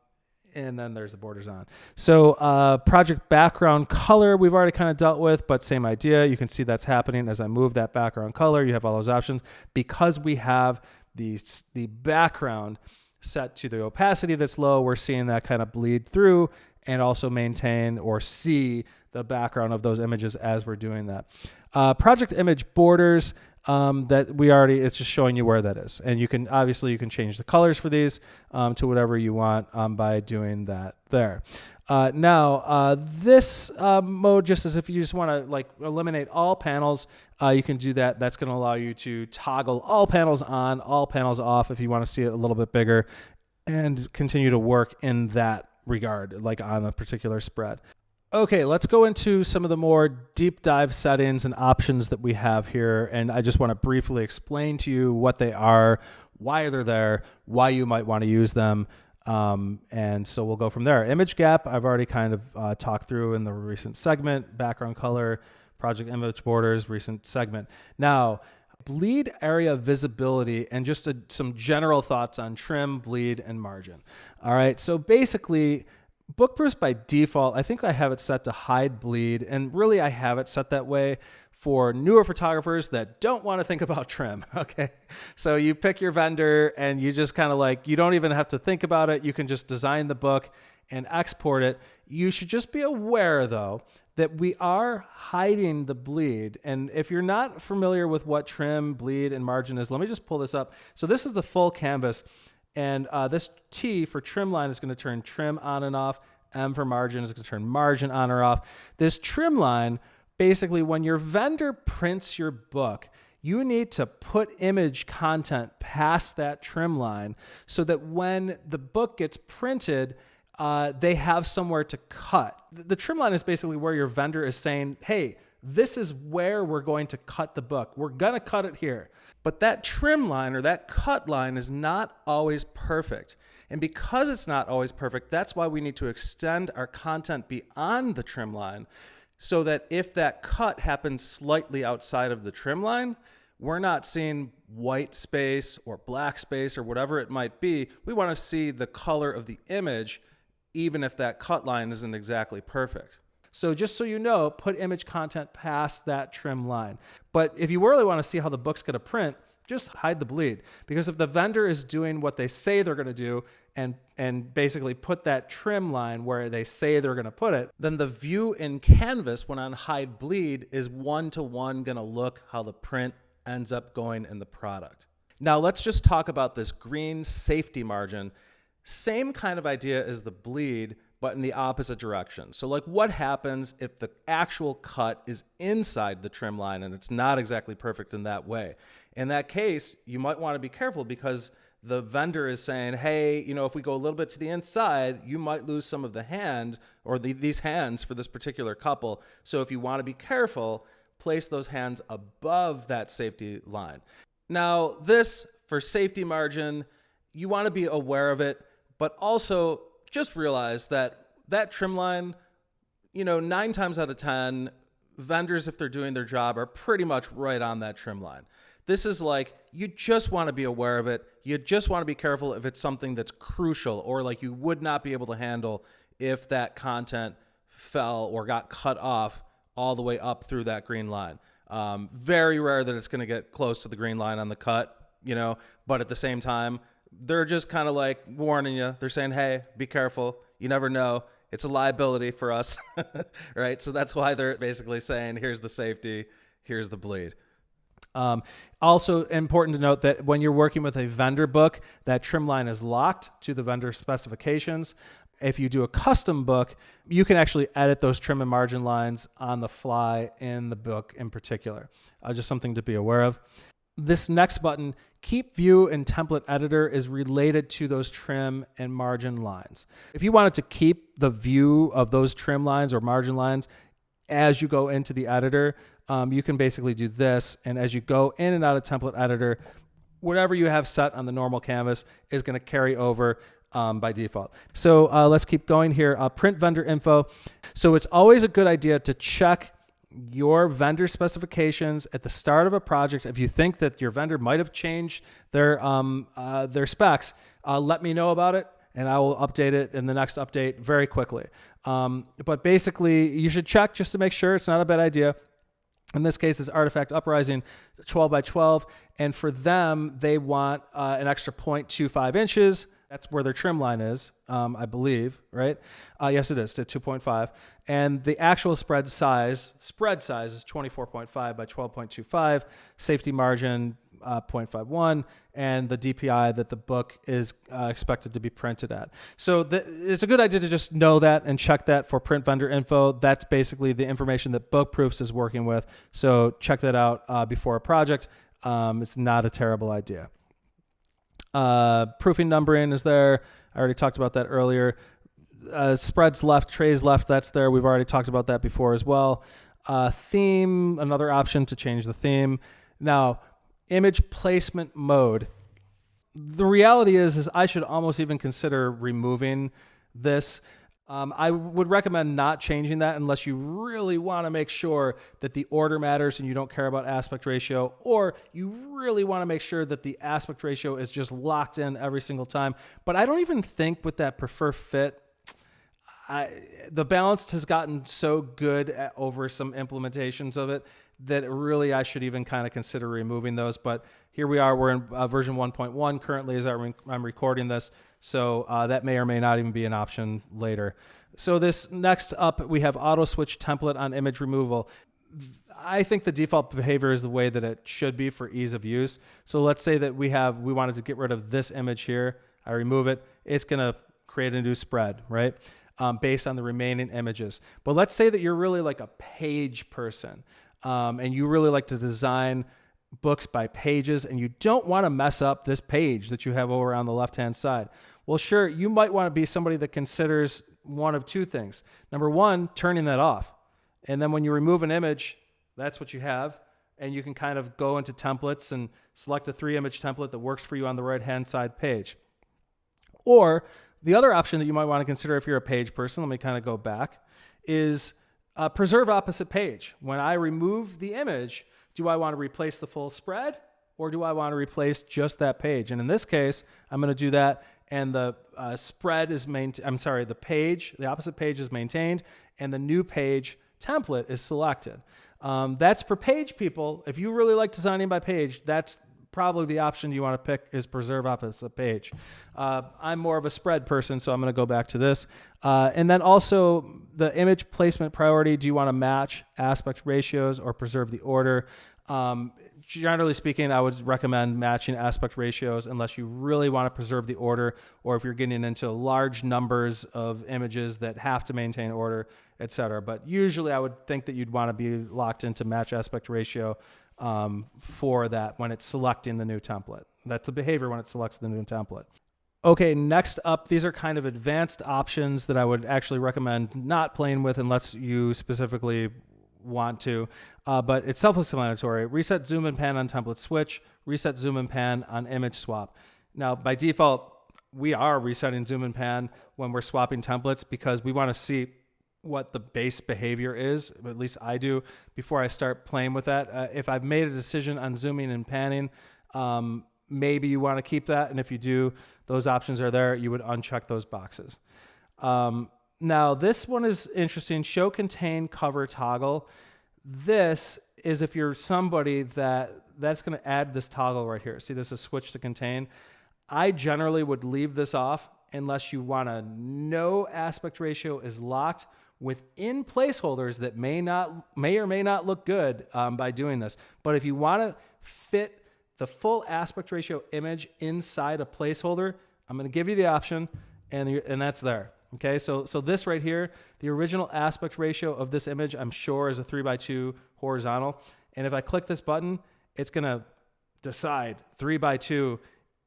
then there's the borders on. So project background color we've already kind of dealt with, but same idea. You can see that's happening as I move that background color. You have all those options. Because we have the background set to the opacity that's low, we're seeing that kind of bleed through and also maintain or see the background of those images as we're doing that. Project image borders, it's just showing you where that is. And you can change the colors for these to whatever you want by doing that there. Now, this mode, just as if you just want to eliminate all panels, you can do that. That's going to allow you to toggle all panels on, all panels off if you want to see it a little bit bigger and continue to work in that regard, like on a particular spread. Okay, let's go into some of the more deep dive settings and options that we have here. And I just want to briefly explain to you what they are, why they're there, why you might want to use them. And so we'll go from there. Image gap, I've already kind of talked through in the recent segment. Background color, project image borders, recent segment. Now, bleed area visibility and just some general thoughts on trim, bleed, and margin. All right, so basically, BookProofs by default, I think I have it set to hide bleed, and really I have it set that way for newer photographers that don't want to think about trim, okay? So you pick your vendor and you just kind of you don't even have to think about it. You can just design the book and export it. You should just be aware, though, that we are hiding the bleed. And if you're not familiar with what trim, bleed, and margin is, let me just pull this up. So this is the full canvas. And this T for trim line is going to turn trim on and off. M for margin is going to turn margin on or off. This trim line, basically, when your vendor prints your book, you need to put image content past that trim line so that when the book gets printed, they have somewhere to cut. The trim line is basically where your vendor is saying, hey, this is where we're going to cut the book. We're going to cut it here. But that trim line or that cut line is not always perfect. And because it's not always perfect, that's why we need to extend our content beyond the trim line so that if that cut happens slightly outside of the trim line, we're not seeing white space or black space or whatever it might be. We want to see the color of the image, even if that cut line isn't exactly perfect. So just so you know, put image content past that trim line. But if you really want to see how the book's going to print, just hide the bleed. Because if the vendor is doing what they say they're going to do and basically put that trim line where they say they're going to put it, then the view in Canvas when on hide bleed is one-to-one going to look how the print ends up going in the product. Now let's just talk about this green safety margin. Same kind of idea as the bleed, but in the opposite direction. So like what happens if the actual cut is inside the trim line and it's not exactly perfect in that way? In that case, you might want to be careful because the vendor is saying, hey, if we go a little bit to the inside, you might lose some of the hand or these hands for this particular couple. So if you want to be careful, place those hands above that safety line. Now, this, for safety margin, you want to be aware of it, but also just realize that trim line, 9 times out of 10, vendors, if they're doing their job, are pretty much right on that trim line. This is like, you just want to be aware of it. You just want to be careful if it's something that's crucial or like you would not be able to handle if that content fell or got cut off all the way up through that green line. Very rare that it's going to get close to the green line on the cut, but at the same time, they're just kind of like warning you. They're saying, hey, be careful. You never know. It's a liability for us, right? So that's why they're basically saying, here's the safety, here's the bleed. Also important to note that when you're working with a vendor book, that trim line is locked to the vendor specifications. If you do a custom book, you can actually edit those trim and margin lines on the fly in the book in particular. Just something to be aware of. This next button, Keep View in Template Editor, is related to those trim and margin lines. If you wanted to keep the view of those trim lines or margin lines as you go into the editor, you can basically do this. And as you go in and out of Template Editor, whatever you have set on the normal canvas is going to carry over by default. So let's keep going here. Print vendor info. So it's always a good idea to check your vendor specifications at the start of a project. If you think that your vendor might have changed their specs, let me know about it, and I will update it in the next update very quickly. But basically, you should check just to make sure. It's not a bad idea. In this case, it's Artifact Uprising 12 by 12, and for them, they want an extra 0.25 inches. That's where their trim line is, I believe, right? Yes, it is, to 2.5. And the actual spread size is 24.5 by 12.25, safety margin 0.51, and the DPI that the book is expected to be printed at. So it's a good idea to just know that and check that for print vendor info. That's basically the information that BookProofs is working with. So check that out before a project. It's not a terrible idea. Proofing numbering is there. I already talked about that earlier. Spreads left, trays left, that's there. We've already talked about that before as well. Theme, another option to change the theme. Now, image placement mode. The reality is I should almost even consider removing this. I would recommend not changing that unless you really want to make sure that the order matters and you don't care about aspect ratio, or you really want to make sure that the aspect ratio is just locked in every single time. But I don't even think with that prefer fit, the balance has gotten so good over some implementations of it that really I should even kind of consider removing those. But here we are, we're in version 1.1 currently as I'm recording this. So that may or may not even be an option later. So this next up, we have auto switch template on image removal. I think the default behavior is the way that it should be for ease of use. So let's say that we wanted to get rid of this image here. I remove it. It's going to create a new spread, right? Based on the remaining images. But let's say that you're really like a page person and you really like to design books by pages and you don't want to mess up this page that you have over on the left-hand side. Well, sure, you might want to be somebody that considers one of two things. Number one, turning that off. And then when you remove an image, that's what you have. And you can kind of go into templates and select a 3-image template that works for you on the right-hand side page. Or the other option that you might want to consider if you're a page person, let me kind of go back, is preserve opposite page. When I remove the image, do I want to replace the full spread or do I want to replace just that page? And in this case, I'm going to do that, and the spread is the opposite page is maintained, and the new page template is selected. That's for page people. If you really like designing by page, that's probably the option you want to pick, is preserve opposite page. I'm more of a spread person, so I'm going to go back to this. And then also the image placement priority. Do you want to match aspect ratios or preserve the order? generally speaking, I would recommend matching aspect ratios unless you really want to preserve the order, or if you're getting into large numbers of images that have to maintain order, etc. But usually I would think that you'd want to be locked into match aspect ratio for that when it's selecting the new template. That's the behavior when it selects the new template. Okay, next up, these are kind of advanced options that I would actually recommend not playing with unless you specifically want to, but it's self-explanatory. Reset zoom and pan on template switch, reset zoom and pan on image swap. Now, by default, we are resetting zoom and pan when we're swapping templates because we want to see what the base behavior is, at least I do, before I start playing with that. If I've made a decision on zooming and panning, maybe you want to keep that, and if you do, those options are there. You would uncheck those boxes. Now, this one is interesting. Show contain cover toggle. This is if you're somebody that's going to add this toggle right here. See, this is switch to contain. I generally would leave this off unless you want to know aspect ratio is locked within placeholders that may or may not look good by doing this. But if you want to fit the full aspect ratio image inside a placeholder, I'm going to give you the option, and that's there. Okay, so this right here, the original aspect ratio of this image, I'm sure, is a 3x2 horizontal. And if I click this button, it's going to decide 3x2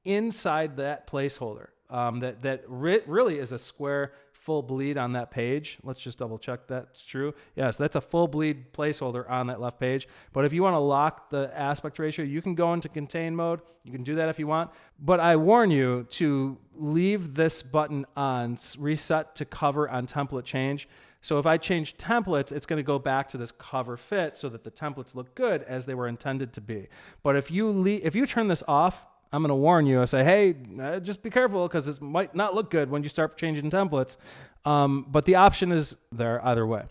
inside that placeholder. That really is a square full bleed on that page. Let's just double check that's true. Yes, that's a full bleed placeholder on that left page. But if you want to lock the aspect ratio, you can go into contain mode. You can do that if you want. But I warn you to leave this button on, reset to cover on template change. So if I change templates, it's going to go back to this cover fit so that the templates look good as they were intended to be. But if you turn this off, I'm going to warn you. I say, hey, just be careful because it might not look good when you start changing templates. But the option is there either way.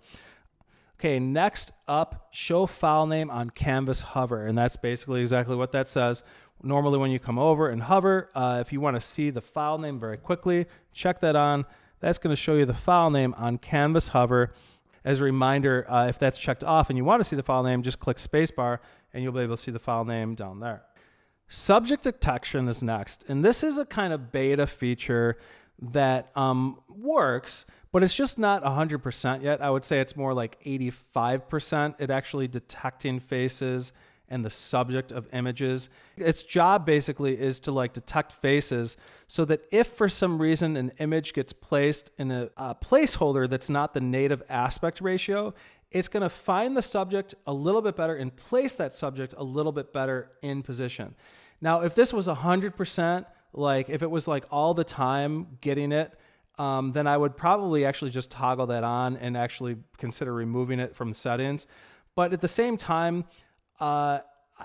Okay, next up, show file name on canvas hover. And that's basically exactly what that says. Normally when you come over and hover, if you want to see the file name very quickly, check that on. That's going to show you the file name on canvas hover. As a reminder, if that's checked off and you want to see the file name, just click spacebar and you'll be able to see the file name down there. Subject detection is next, and this is a kind of beta feature that works, but it's just not 100% yet. I would say it's more like 85% at actually detecting faces and the subject of images. Its job basically is to like detect faces so that if for some reason an image gets placed in a placeholder that's not the native aspect ratio, it's going to find the subject a little bit better and place that subject a little bit better in position. Now, if this was 100%, like if it was like all the time getting it, then I would probably actually just toggle that on and actually consider removing it from settings. But at the same time,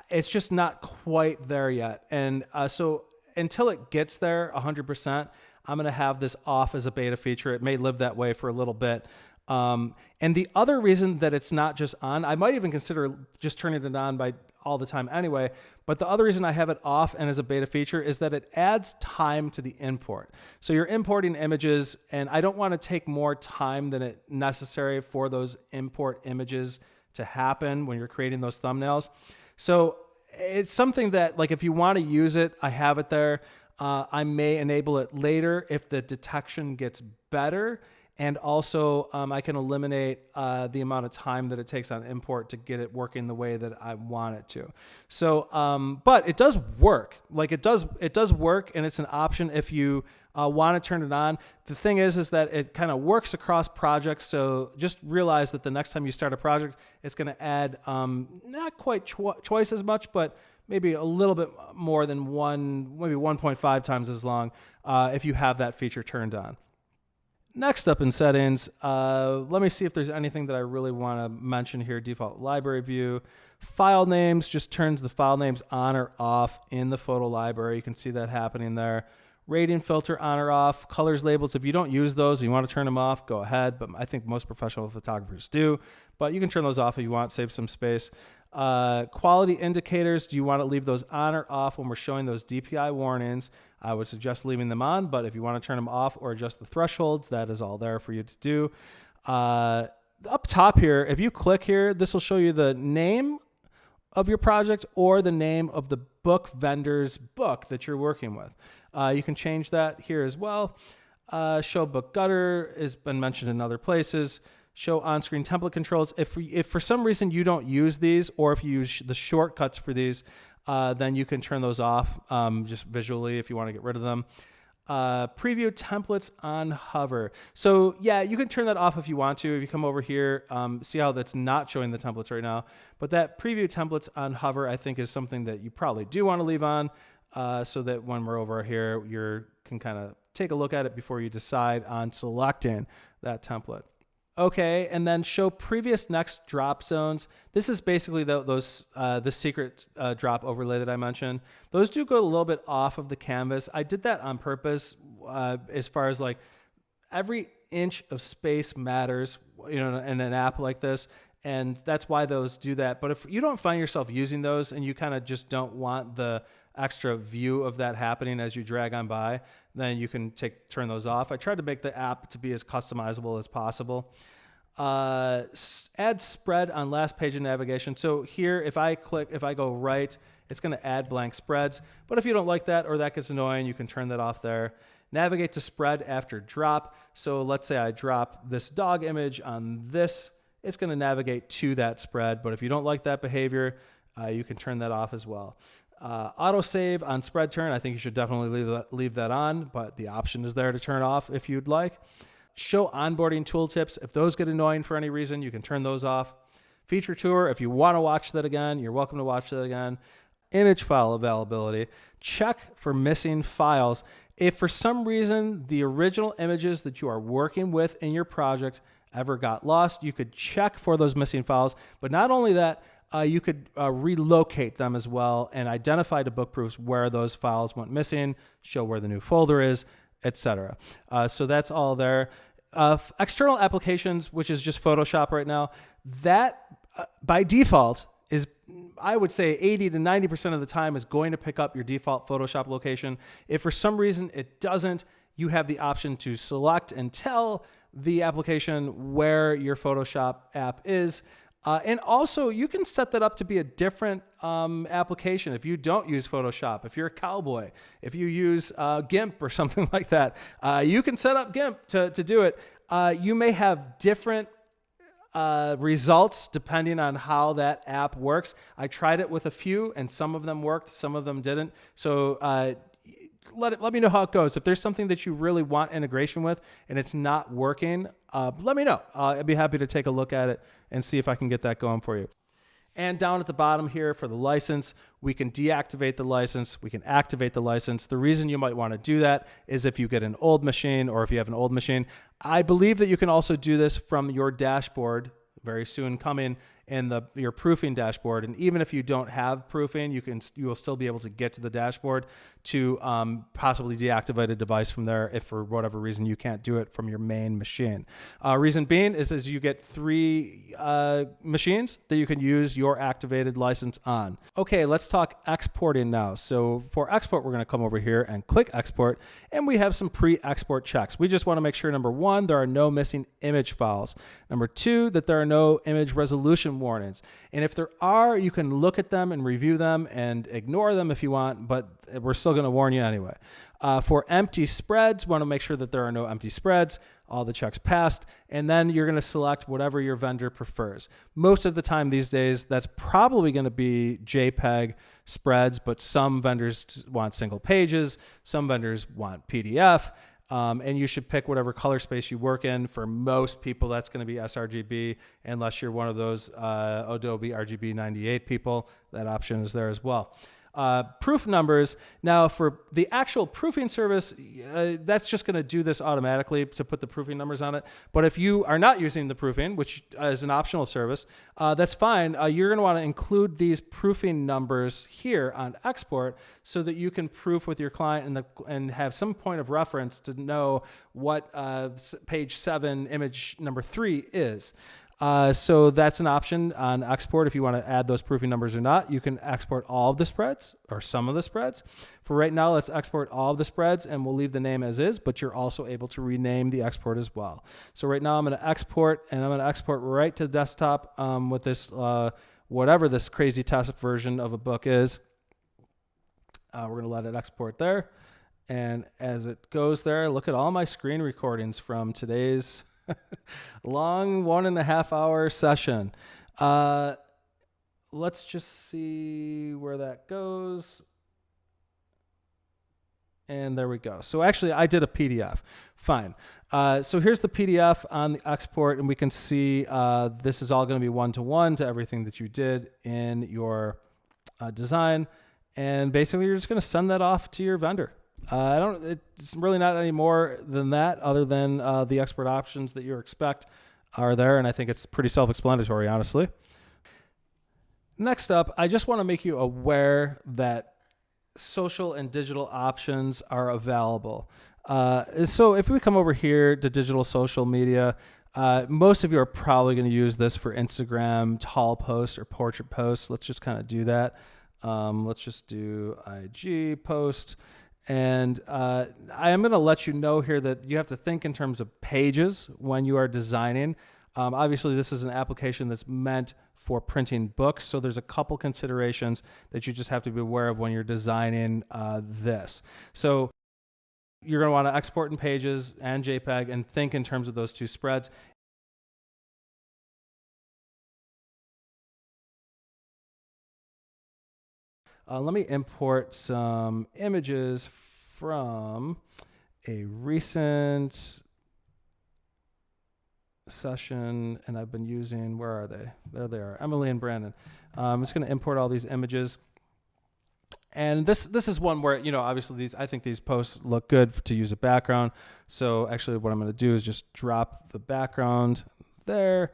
it's just not quite there yet. And so until it gets there 100%, I'm going to have this off as a beta feature. It may live that way for a little bit. And the other reason that it's not just on, I might even consider just turning it on by all the time anyway, but the other reason I have it off and as a beta feature is that it adds time to the import. So you're importing images, and I don't want to take more time than it necessary for those import images to happen when you're creating those thumbnails. So it's something that, like, if you want to use it, I have it there. I may enable it later if the detection gets better. And also, I can eliminate the amount of time that it takes on import to get it working the way that I want it to. So, but it does work. Like it does work, and it's an option if you want to turn it on. The thing is that it kind of works across projects. So just realize that the next time you start a project, it's going to add not quite twice as much, but maybe a little bit more than maybe 1.5 times as long if you have that feature turned on. Next up in settings, let me see if there's anything that I really want to mention here. Default library view. File names just turns the file names on or off in the photo library. You can see that happening there. Rating filter on or off. Colors labels, if you don't use those and you want to turn them off, go ahead. But I think most professional photographers do. But you can turn those off if you want, save some space. Quality indicators, do you want to leave those on or off when we're showing those DPI warnings? I would suggest leaving them on, but if you want to turn them off or adjust the thresholds, that is all there for you to do. Up top here, if you click here, this will show you the name of your project or the name of the book vendor's book that you're working with. You can change that here as well. Show book gutter has been mentioned in other places. Show on-screen template controls. If for some reason you don't use these, or if you use the shortcuts for these, then you can turn those off just visually if you want to get rid of them. Preview templates on hover. So yeah, you can turn that off if you want to. If you come over here, see how that's not showing the templates right now. But that preview templates on hover, I think, is something that you probably do want to leave on, so that when we're over here, you can kind of take a look at it before you decide on selecting that template. Okay, and then show previous next drop zones. This is basically the secret drop overlay that I mentioned. Those do go a little bit off of the canvas. I did that on purpose, as far as like every inch of space matters, in an app like this, and that's why those do that. But if you don't find yourself using those and you kind of just don't want the extra view of that happening as you drag on by, then you can turn those off. I tried to make the app to be as customizable as possible. Add spread on last page of navigation. So here, if I go right, it's going to add blank spreads. But if you don't like that or that gets annoying, you can turn that off there. Navigate to spread after drop. So let's say I drop this dog image on this. It's going to navigate to that spread. But if you don't like that behavior, you can turn that off as well. Autosave on spread turn, I think you should definitely leave that on, but the option is there to turn off if you'd like. Show onboarding tooltips. If those get annoying for any reason, you can turn those off. Feature tour, if you want to watch that again, you're welcome to watch that again. Image file availability. Check for missing files. If for some reason the original images that you are working with in your project ever got lost, you could check for those missing files. But not only that, you could relocate them as well and identify to BookProofs where those files went missing, show where the new folder is, etc. So that's all there. External applications, which is just Photoshop right now, that by default is, I would say 80 to 90% of the time, is going to pick up your default Photoshop location. If for some reason it doesn't, you have the option to select and tell the application where your Photoshop app is. And also, you can set that up to be a different application if you don't use Photoshop. If you're a cowboy, if you use GIMP or something like that, you can set up GIMP to do it. You may have different results depending on how that app works. I tried it with a few, and some of them worked, some of them didn't. So let me know how it goes. If there's something that you really want integration with and it's not working, let me know. I'd be happy to take a look at it and see if I can get that going for you. And down at the bottom here for the license, we can deactivate the license. We can activate the license. The reason you might want to do that is if you get an old machine, or if you have an old machine. I believe that you can also do this from your dashboard, very soon coming in your proofing dashboard. And even if you don't have proofing, you will still be able to get to the dashboard to possibly deactivate a device from there if for whatever reason you can't do it from your main machine. Reason being is you get 3 machines that you can use your activated license on. Okay, let's talk exporting now. So for export, we're going to come over here and click export, and we have some pre-export checks. We just want to make sure, number 1, there are no missing image files. Number 2, that there are no image resolution warnings. And if there are, you can look at them and review them and ignore them if you want, but we're still going to warn you anyway. For empty spreads, want to make sure that there are no empty spreads. All the checks passed, and then you're going to select whatever your vendor prefers. Most of the time these days, that's probably going to be JPEG spreads, but some vendors want single pages, some vendors want PDF. And you should pick whatever color space you work in. For most people, that's going to be sRGB, unless you're one of those Adobe RGB 98 people. That option is there as well. Proof numbers. Now, for the actual proofing service, that's just going to do this automatically to put the proofing numbers on it. But if you are not using the proofing, which is an optional service, that's fine. You're going to want to include these proofing numbers here on export so that you can proof with your client and have some point of reference to know what page 7, image number 3 is. So that's an option on export if you want to add those proofing numbers or not. You can export all of the spreads or some of the spreads. For right now, let's export all of the spreads, and we'll leave the name as is, but you're also able to rename the export as well. So right now I'm going to export, and I'm going to export right to the desktop with this whatever this crazy test version of a book is. We're going to let it export there. And as it goes there, look at all my screen recordings from today's long 1.5 hour session. Let's just see where that goes. And there we go. So actually, I did a PDF. Fine. So here's the PDF on the export, and we can see this is all going to be one-to-one to everything that you did in your design. And basically, you're just going to send that off to your vendor. It's really not any more than that, other than the export options that you expect are there. And I think it's pretty self-explanatory, honestly. Next up, I just want to make you aware that social and digital options are available. So if we come over here to digital social media, most of you are probably going to use this for Instagram, tall posts or portrait posts. Let's just kind of do that. Let's just do IG post. And I am going to let you know here that you have to think in terms of pages when you are designing. Obviously, this is an application that's meant for printing books, so there's a couple considerations that you just have to be aware of when you're designing this. So you're going to want to export in pages and JPEG and think in terms of those two spreads. Let me import some images from a recent session, and I've been using, where are they? There they are, Emily and Brandon. I'm just going to import all these images. And this is one where, obviously I think these posts look good to use a background. So actually what I'm going to do is just drop the background there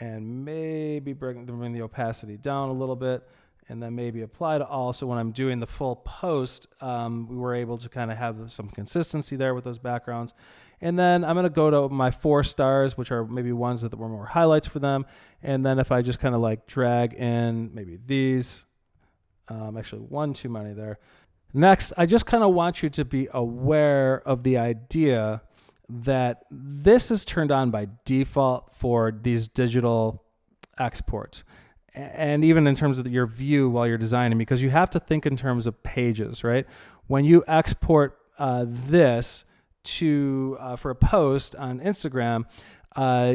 and maybe bring the opacity down a little bit, and then maybe apply to all. So when I'm doing the full post, we were able to kind of have some consistency there with those backgrounds. And then I'm going to go to my 4 stars, which are maybe ones that were more highlights for them. And then if I just kind of like drag in maybe these, actually one too many there. Next, I just kind of want you to be aware of the idea that this is turned on by default for these digital exports. And even in terms of your view while you're designing, because you have to think in terms of pages, right? When you export this to for a post on Instagram,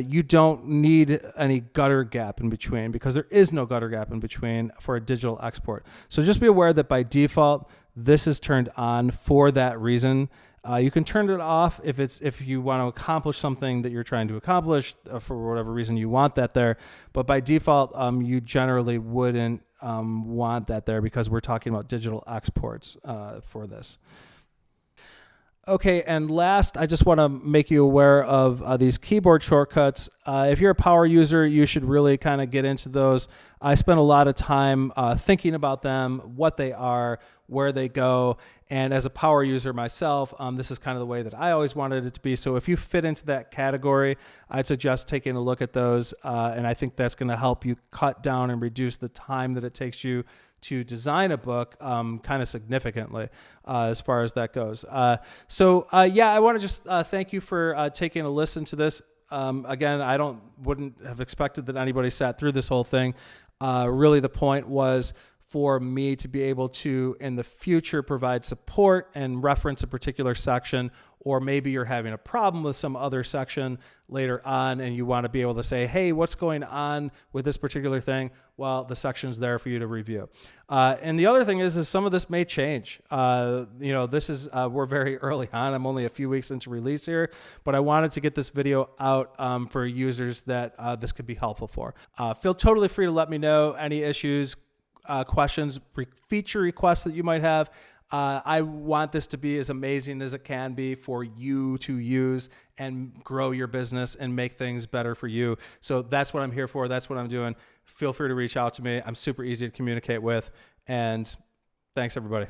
you don't need any gutter gap in between, because there is no gutter gap in between for a digital export. So just be aware that by default, this is turned on for that reason. You can turn it off if you want to accomplish something that you're trying to accomplish for whatever reason you want that there. But by default, you generally wouldn't want that there, because we're talking about digital exports for this. Okay, and last, I just want to make you aware of these keyboard shortcuts. If you're a power user, you should really kind of get into those. I spent a lot of time thinking about them, what they are, where they go, and as a power user myself, this is kind of the way that I always wanted it to be. So if you fit into that category, I'd suggest taking a look at those, and I think that's going to help you cut down and reduce the time that it takes you to design a book kind of significantly as far as that goes. So I want to just thank you for taking a listen to this. Again, I wouldn't have expected that anybody sat through this whole thing. Really, the point was for me to be able to, in the future, provide support and reference a particular section, or maybe you're having a problem with some other section later on and you want to be able to say, hey, what's going on with this particular thing? Well, the section's there for you to review. And the other thing is some of this may change. This is, we're very early on. I'm only a few weeks into release here, but I wanted to get this video out for users that this could be helpful for. Feel totally free to let me know any issues, questions, feature requests that you might have. I want this to be as amazing as it can be for you to use and grow your business and make things better for you. So that's what I'm here for. That's what I'm doing. Feel free to reach out to me. I'm super easy to communicate with. And thanks, everybody.